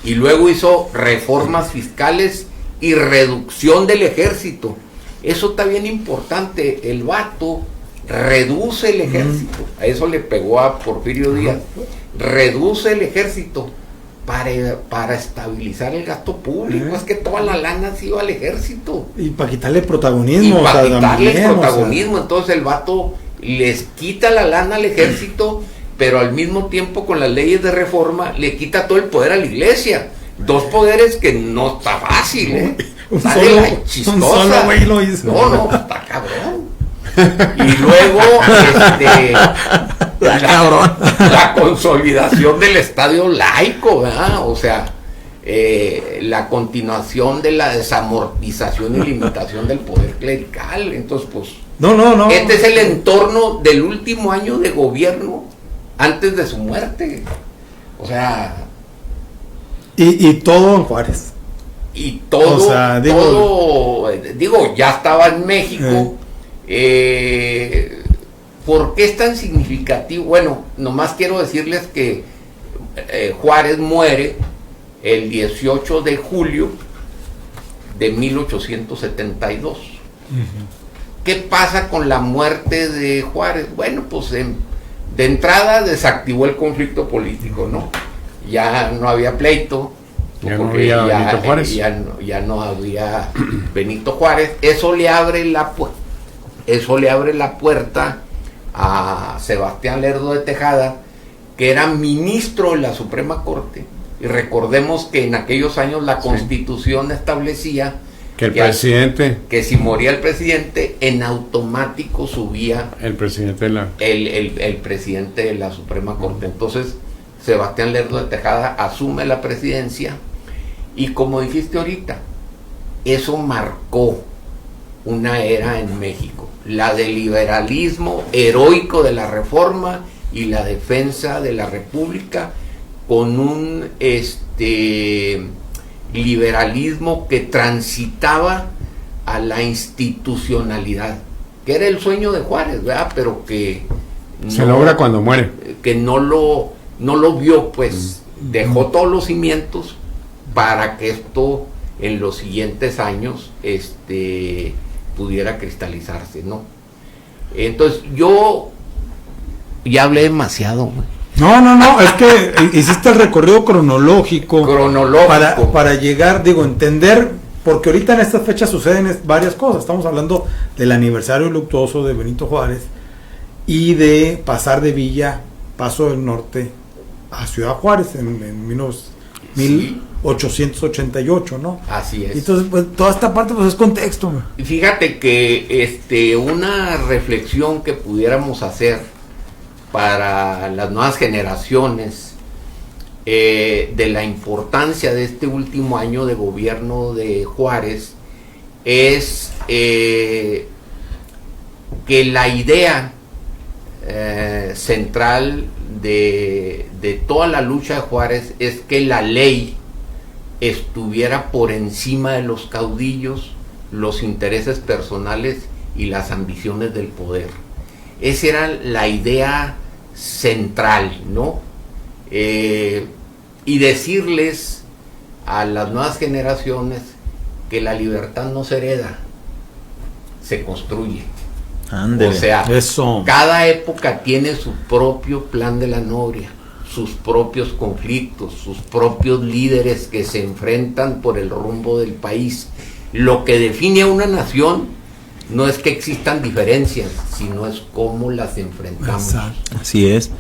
Y luego hizo reformas fiscales y reducción del ejército. Eso está bien importante. El vato reduce el ejército. A eso le pegó a Porfirio Díaz. Reduce el ejército para estabilizar el gasto público. Es que toda la lana se iba al ejército. Y para quitarle protagonismo. Entonces el vato les quita la lana al ejército, pero al mismo tiempo, con las leyes de reforma, le quita todo el poder a la iglesia. 2 poderes que no está fácil, ¿eh? Un solo güey lo hizo. No, está cabrón. Y luego la consolidación del Estado laico, ¿verdad? O sea, la continuación de la desamortización y limitación del poder clerical. Entonces, pues, no. Este es el entorno del último año de gobierno antes de su muerte. O sea, y todo en Juárez. Y todo, o sea, digo, ya estaba en México. ¿Por qué es tan significativo? Bueno, nomás quiero decirles que Juárez muere el 18 de julio de 1872. ¿Qué pasa con la muerte de Juárez? Bueno, pues de entrada desactivó el conflicto político, ¿no? Ya no había pleito. Ya no había Benito Juárez. Ya no había Benito Juárez. Eso le abre la puerta a Sebastián Lerdo de Tejada, que era ministro de la Suprema Corte. Y recordemos que en aquellos años la Constitución establecía que si moría el presidente, en automático subía el presidente de la Suprema Corte. Entonces Sebastián Lerdo de Tejada asume la presidencia, y como dijiste ahorita, eso marcó una era en México, la del liberalismo heroico de la Reforma y la defensa de la República, con un liberalismo que transitaba a la institucionalidad, que era el sueño de Juárez, ¿verdad? Pero que se logra cuando muere, que no lo vio, pues dejó todos los cimientos para que esto en los siguientes años pudiera cristalizarse, ¿no? Entonces yo ya hablé demasiado, güey. No, es que hiciste el recorrido cronológico. Para llegar, entender, porque ahorita en estas fechas suceden varias cosas. Estamos hablando del aniversario luctuoso de Benito Juárez y de pasar de Villa Paso del Norte a Ciudad Juárez en 1888, ¿no? Así es. Entonces, pues toda esta parte pues es contexto. Y fíjate que una reflexión que pudiéramos hacer para las nuevas generaciones de la importancia de este último año de gobierno de Juárez es que la idea central de toda la lucha de Juárez es que la ley estuviera por encima de los caudillos, los intereses personales y las ambiciones del poder. Esa era la idea central, ¿no? Y decirles a las nuevas generaciones que la libertad no se hereda, se construye. Ándale, o sea, eso. Cada época tiene su propio plan de la noria, sus propios conflictos, sus propios líderes que se enfrentan por el rumbo del país. Lo que define a una nación no es que existan diferencias, sino es cómo las enfrentamos. Exacto. Así es.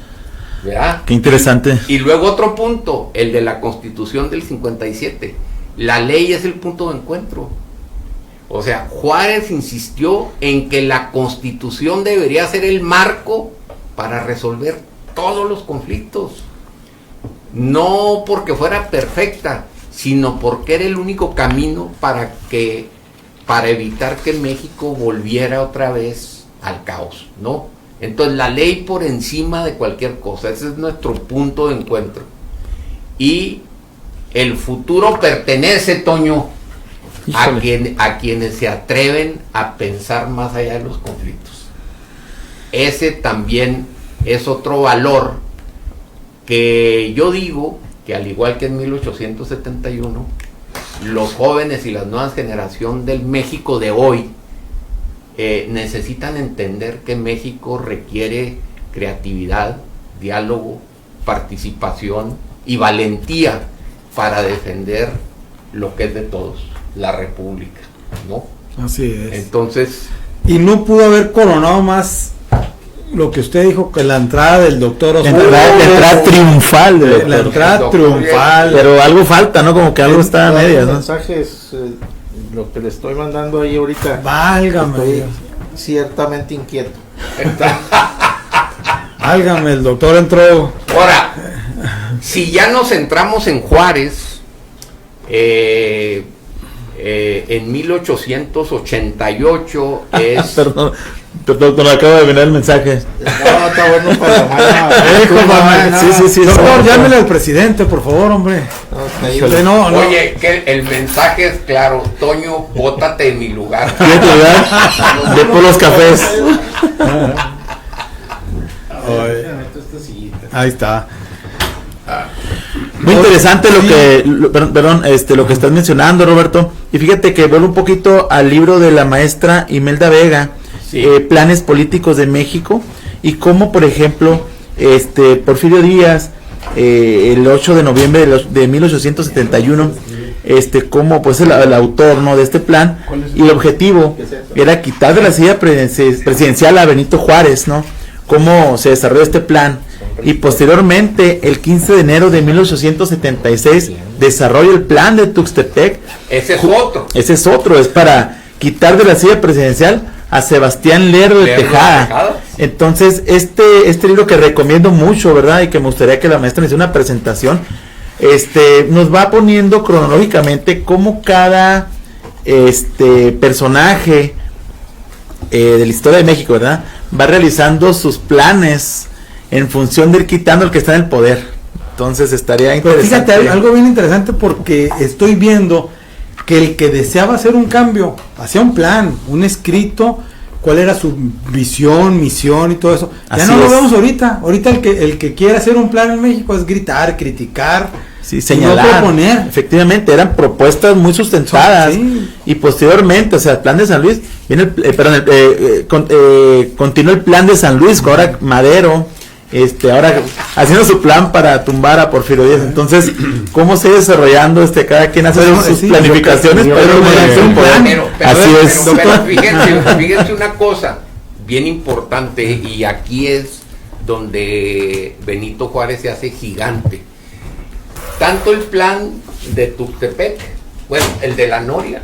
¿Verdad? Qué interesante. Y luego otro punto, el de la Constitución del 57. La ley es el punto de encuentro. O sea, Juárez insistió en que la Constitución debería ser el marco para resolver todos los conflictos. No porque fuera perfecta, sino porque era el único camino para evitar que México volviera otra vez al caos, ¿no? Entonces la ley por encima de cualquier cosa, ese es nuestro punto de encuentro. Y el futuro pertenece, Toño, a quienes se atreven a pensar más allá de los conflictos. Ese también es otro valor que yo digo que, al igual que en 1871, los jóvenes y la nueva generación del México de hoy necesitan entender que México requiere creatividad, diálogo, participación y valentía para defender lo que es de todos, la República, ¿no? Así es. Entonces, y no pudo haber coronado más lo que usted dijo, que la entrada del doctor Osvaldo. La entrada triunfal del doctor. La entrada triunfal. Pero algo falta, ¿no? Como que algo está a medias, ¿no? Mensajes, lo que le estoy mandando ahí ahorita. Válgame. Estoy ciertamente inquieto. Válgame, el doctor entró. Ahora, si ya nos centramos en Juárez, en 1888 es... Perdón, acabo de venir el mensaje. No, está bueno para la Sí. Doctor, llámele al presidente, por favor, hombre. No. Oye, que el mensaje es claro. Toño, bótate en mi lugar. De por los cafés. Ahí está. Muy interesante lo que estás mencionando, Roberto. Y fíjate que vuelvo un poquito al libro de la maestra Imelda Vega, Planes Políticos de México, y cómo, por ejemplo, Porfirio Díaz, el 8 de noviembre de 1871, como pues el autor, ¿no?, de este plan, y el objetivo era quitar de la silla presidencial a Benito Juárez, ¿no? Cómo se desarrolló este plan. Y posteriormente, el 15 de enero de 1876, desarrolla el plan de Tuxtepec. Ese es otro. Es para quitar de la silla presidencial a Sebastián Lerdo de Tejada. Entonces, este libro que recomiendo mucho, ¿verdad? Y que me gustaría que la maestra me hiciera una presentación, nos va poniendo cronológicamente cómo cada personaje de la historia de México, ¿verdad?, va realizando sus planes en función de ir quitando el que está en el poder. Entonces estaría interesante. Fíjate, algo bien interesante, porque estoy viendo que el que deseaba hacer un cambio hacía un plan, un escrito, cuál era su visión, misión y todo eso. Ya Así no lo es. vemos ahorita. Ahorita el que quiere hacer un plan en México es gritar, criticar, señalar, no proponer. Efectivamente, eran propuestas muy sustentadas. Sí. Y posteriormente, o sea, el plan de San Luis, viene continúa el plan de San Luis, con ahora Madero, ahora haciendo su plan para tumbar a Porfirio Díaz. Entonces, ¿cómo se desarrollando cada quien hace sus planificaciones? Pero fíjense una cosa bien importante, y aquí es donde Benito Juárez se hace gigante. Tanto el plan de Tuxtepec, bueno, el de la Noria,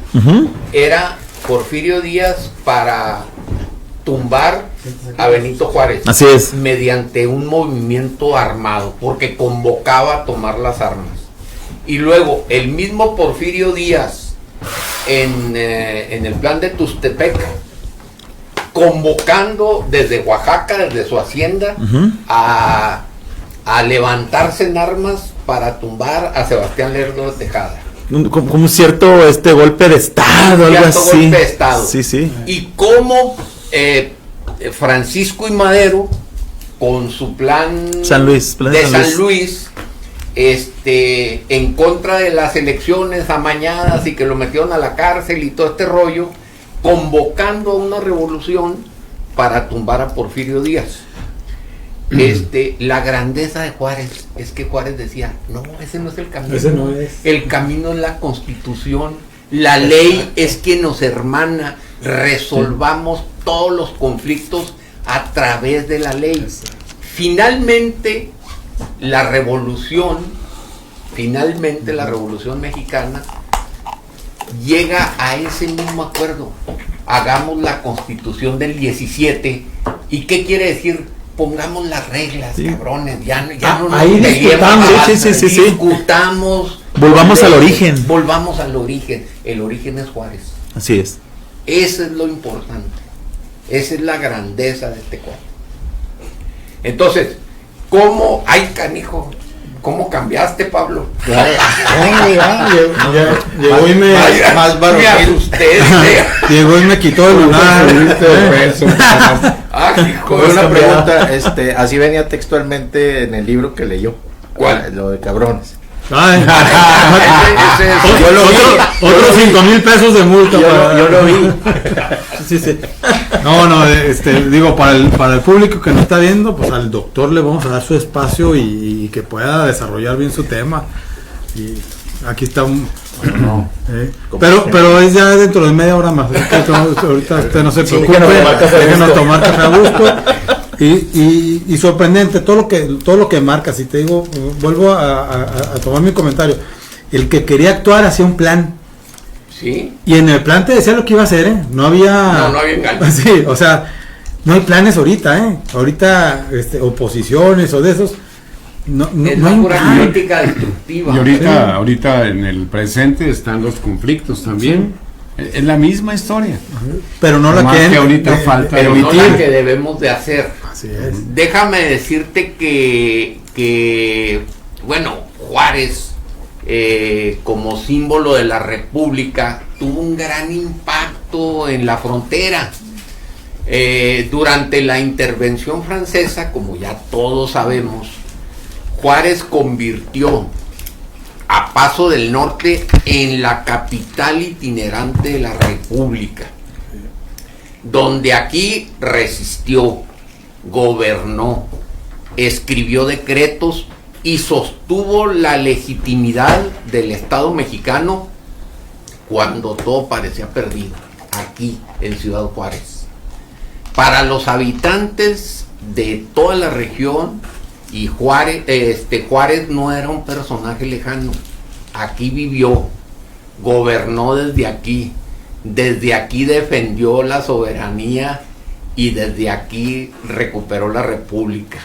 era Porfirio Díaz para tumbar a Benito Juárez. Así es. Mediante un movimiento armado, porque convocaba a tomar las armas. Y luego el mismo Porfirio Díaz en el plan de Tuxtepec, convocando desde Oaxaca, desde su hacienda, a levantarse en armas para tumbar a Sebastián Lerdo de Tejada. Como un cierto golpe de Estado, algo así. Golpe de Estado. Sí, sí. Y cómo Francisco I. Madero, con su plan San Luis, en contra de las elecciones amañadas y que lo metieron a la cárcel y todo este rollo, convocando a una revolución para tumbar a Porfirio Díaz. La grandeza de Juárez es que Juárez decía, no, ese no es el camino. Ese no es. El camino es la Constitución. La ley es que nos hermana. Resolvamos todos los conflictos a través de la ley. Finalmente, la revolución mexicana llega a ese mismo acuerdo. Hagamos la Constitución del 17. ¿Y qué quiere decir? Pongamos las reglas, cabrones, ya no nos ahí discutamos. Volvamos al origen. El origen es Juárez. Así es. Eso es lo importante. Esa es la grandeza de este cuadro. Entonces, ¿cómo? ¡Ay, canijo! ¿Cómo cambiaste, Pablo? Llegó y me llegó y me quitó el lugar. Una pregunta, así venía textualmente en el libro que leyó. ¿Cuál? Lo de cabrones. Ay, otros 5,000 pesos de multa. Yo lo vi. Sí. No, digo, para el público que nos está viendo, pues al doctor le vamos a dar su espacio y que pueda desarrollar bien su tema. Y aquí está pero es ya dentro de media hora más. Ahorita usted no se preocupe, déjenos tomar café a gusto. Y sorprendente todo lo que marca. Si te digo, vuelvo a tomar mi comentario. El que quería actuar hacía un plan. Sí. Y en el plan te decía lo que iba a hacer, no había engaño. Sí, o sea, no hay planes ahorita, ahorita oposiciones o de esos. No hay pura crítica destructiva. Y ahorita en el presente están los conflictos también. Es la misma historia. Pero no la que ahorita falta pero no la que debemos de hacer. Así es. Déjame decirte que bueno, Juárez como símbolo de la República tuvo un gran impacto en la frontera. Durante la intervención francesa, como ya todos sabemos, Juárez convirtió a Paso del Norte en la capital itinerante de la República, donde aquí resistió, gobernó, escribió decretos y sostuvo la legitimidad del Estado mexicano cuando todo parecía perdido, aquí en Ciudad Juárez. Para los habitantes de toda la región, y Juárez no era un personaje lejano. Aquí vivió, gobernó desde aquí defendió la soberanía y desde aquí recuperó la República.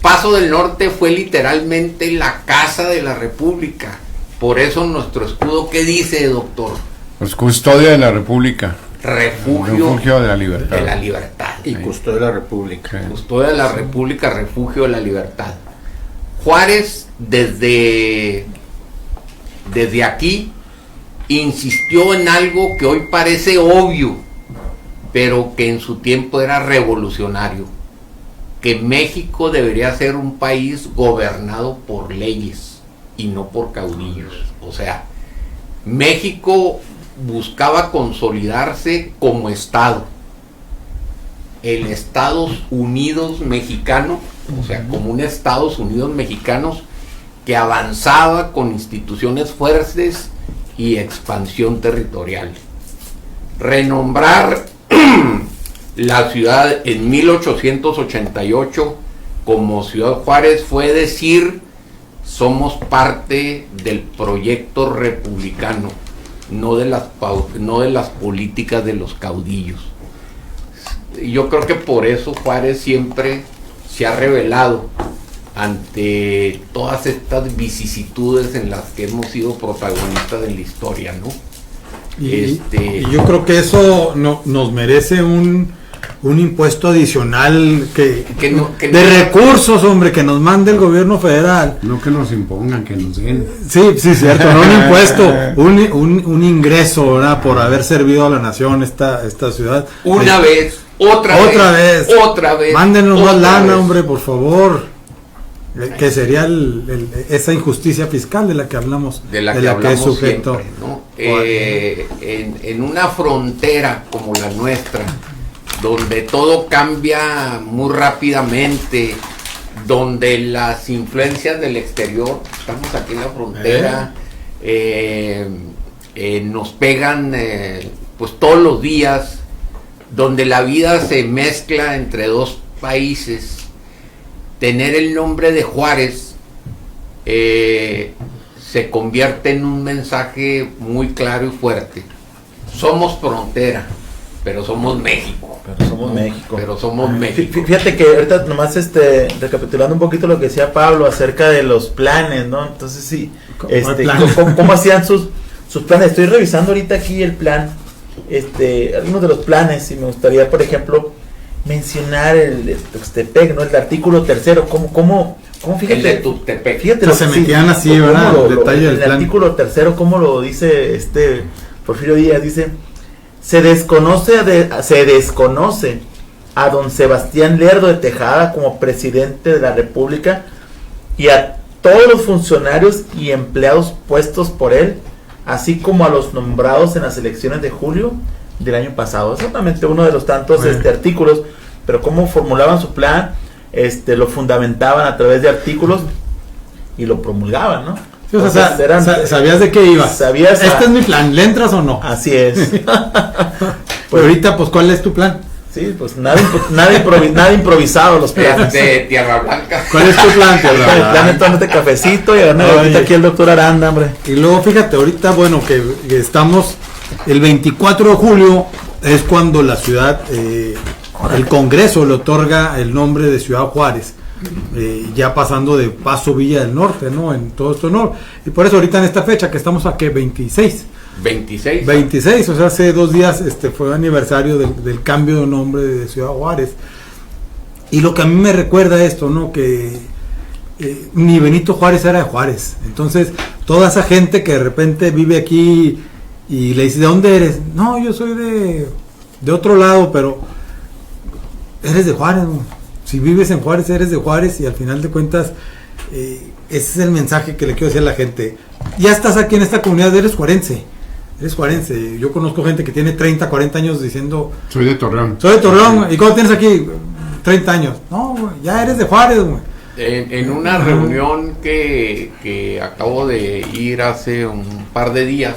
Paso del Norte fue literalmente la casa de la República. Por eso nuestro escudo, ¿qué dice, doctor? Pues custodia de la República. Refugio de la libertad. Y custodia de la República. Custodia de la República, refugio de la libertad. Juárez desde aquí insistió en algo que hoy parece obvio, pero que en su tiempo era revolucionario, que México debería ser un país gobernado por leyes y no por caudillos. O sea, México buscaba consolidarse como Estado. El Estados Unidos mexicano o sea, como un Estados Unidos mexicanos que avanzaba con instituciones fuertes y expansión territorial. Renombrar la ciudad en 1888 como Ciudad Juárez fue decir: somos parte del proyecto republicano, no de las políticas de los caudillos. Yo creo que por eso Juárez siempre se ha revelado ante todas estas vicisitudes en las que hemos sido protagonistas de la historia, ¿no? Y yo creo que eso nos merece un impuesto adicional de recursos, hombre, que nos mande el gobierno federal. No que nos impongan, que nos den. Sí, cierto, no un impuesto, un ingreso, ¿verdad? Por haber servido a la nación esta ciudad. Otra vez. Mándenos más lana, hombre, por favor. Que sería esa injusticia fiscal de la que hablamos, de la que es sujeto siempre, ¿no? En una frontera como la nuestra, donde todo cambia muy rápidamente, donde las influencias del exterior, estamos aquí en la frontera, nos pegan pues todos los días, donde la vida se mezcla entre dos países. Tener el nombre de Juárez se convierte en un mensaje muy claro y fuerte. Somos frontera, pero somos México. Pero somos México. Fíjate que ahorita nomás recapitulando un poquito lo que decía Pablo acerca de los planes, ¿no? Entonces sí, ¿cómo hacían sus planes? Estoy revisando ahorita aquí el plan, algunos de los planes, y me gustaría, por ejemplo, mencionar el Tuxtepec, ¿no? El artículo 3, ¿cómo fíjate? El de Tuxtepec. Fíjate, se metían así, ¿verdad? El artículo 3, ¿cómo lo dice Porfirio Díaz? Dice: se desconoce a don Sebastián Lerdo de Tejada como presidente de la República y a todos los funcionarios y empleados puestos por él, así como a los nombrados en las elecciones de julio del año pasado. Es solamente uno de los tantos artículos, pero cómo formulaban su plan, lo fundamentaban a través de artículos y lo promulgaban, ¿no? Sí, o sea, ¿sabías de qué ibas? Este es mi plan, ¿le entras o no? Así es. Pues ahorita, pues, ¿cuál es tu plan? Sí, pues nada improvisado los planes. De Tierra Blanca. ¿Cuál es tu plan, Tierra Blanca? El plan es tomarte cafecito y ahorita aquí el doctor Aranda, hombre. Y luego, fíjate, ahorita, bueno, que estamos, el 24 de julio es cuando la ciudad, el Congreso le otorga el nombre de Ciudad Juárez, ya pasando de Paso Villa del Norte, ¿no? En todo esto, ¿no? Y por eso ahorita en esta fecha que estamos aquí, 26, o sea, hace 2 días fue aniversario del cambio de nombre de Ciudad Juárez. Y lo que a mí me recuerda esto, ¿no? Que ni Benito Juárez era de Juárez. Entonces, toda esa gente que de repente vive aquí y le dice: ¿de dónde eres? No, yo soy de otro lado, pero eres de Juárez, ¿no? Si vives en Juárez, eres de Juárez, y al final de cuentas, ese es el mensaje que le quiero decir a la gente. Ya estás aquí en esta comunidad, eres juarense. Yo conozco gente que tiene 30, 40 años diciendo: soy de Torreón. ¿Y cómo tienes aquí? 30 años. No, güey, ya eres de Juárez, güey. En una reunión que acabo de ir hace un par de días,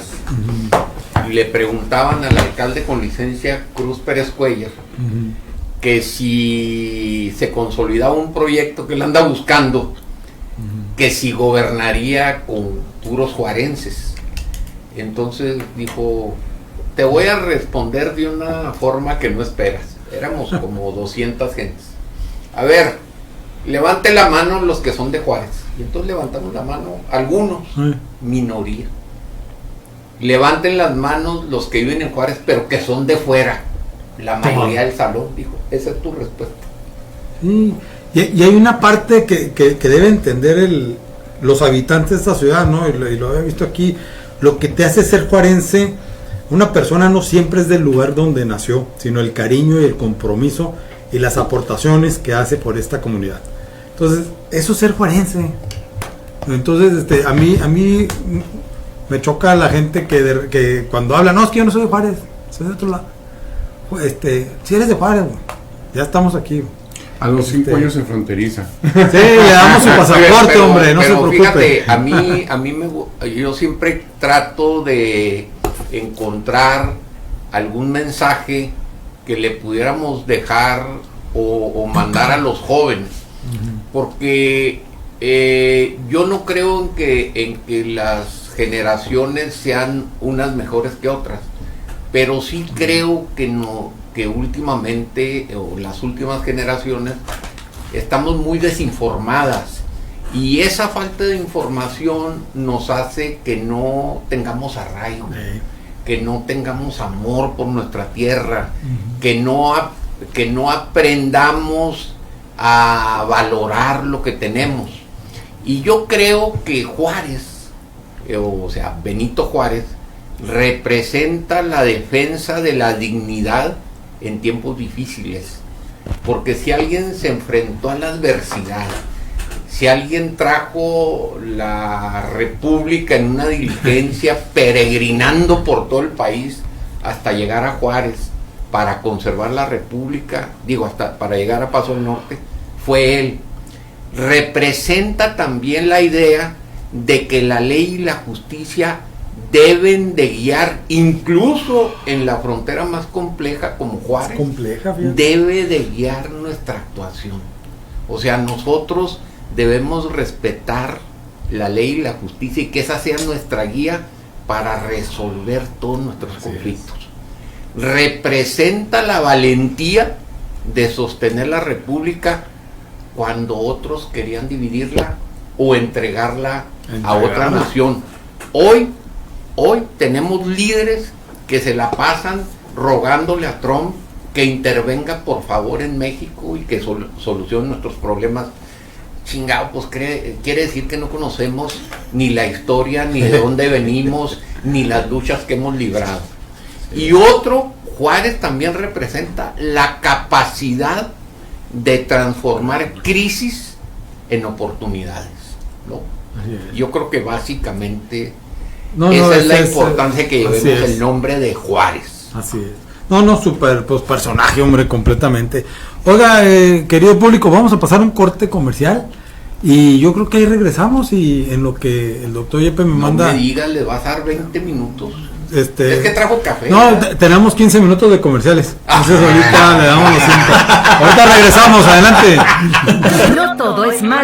le preguntaban al alcalde con licencia, Cruz Pérez Cuellar, que si se consolidaba un proyecto que él anda buscando, que si gobernaría con puros juarenses. Entonces dijo: te voy a responder de una forma que no esperas. Éramos como 200 gentes. A ver, levante la mano los que son de Juárez. Y entonces levantamos la mano algunos, minoría. Levanten las manos los que viven en Juárez, pero que son de fuera. La mayoría del salón, dijo. Esa es tu respuesta. Y hay una parte que debe entender los habitantes de esta ciudad, ¿no? Y lo había visto aquí. Lo que te hace ser juarense, una persona no siempre es del lugar donde nació, sino el cariño y el compromiso y las aportaciones que hace por esta comunidad. Entonces, eso es ser juarense. Entonces, a mí me choca la gente que cuando habla: no, es que yo no soy de Juárez, soy de otro lado. Si eres de Juárez, ya estamos aquí. A los 5 años se fronteriza. Sí, le damos su pasaporte, hombre, no se preocupe. Fíjate, yo siempre trato de encontrar algún mensaje que le pudiéramos dejar o mandar a los jóvenes, porque yo no creo en que las generaciones sean unas mejores que otras, pero sí creo que últimamente, o las últimas generaciones, estamos muy desinformadas, y esa falta de información nos hace que no tengamos arraigo, que no tengamos amor por nuestra tierra, que no aprendamos a valorar lo que tenemos. Y yo creo que Juárez, o sea, Benito Juárez, representa la defensa de la dignidad en tiempos difíciles, porque si alguien se enfrentó a la adversidad, si alguien trajo la república en una diligencia peregrinando por todo el país hasta llegar a Juárez para conservar la república, hasta para llegar a Paso del Norte, fue él. Representa también la idea de que la ley y la justicia deben de guiar, incluso en la frontera más compleja como Juárez, debe de guiar nuestra actuación. O sea, nosotros debemos respetar la ley y la justicia, y que esa sea nuestra guía para resolver todos nuestros conflictos. Representa la valentía de sostener la república cuando otros querían dividirla o entregarla a otra nación. Hoy tenemos líderes que se la pasan rogándole a Trump que intervenga por favor en México y que solucione nuestros problemas. Chingado, pues quiere decir que no conocemos ni la historia, ni de dónde venimos, ni las luchas que hemos librado. Y otro, Juárez también representa la capacidad de transformar crisis en oportunidades, ¿no? Yo creo que básicamente esa es la importancia que llevemos el nombre de Juárez. Así es. Súper, pues personaje, hombre, completamente. Oiga, querido público, vamos a pasar un corte comercial y yo creo que ahí regresamos, y en lo que el doctor Yepe me manda... No me digas, le vas a dar 20 minutos. Es que trajo café. No, tenemos 15 minutos de comerciales. Entonces ahorita le damos los 5. Ahorita regresamos, adelante. No todo es malo.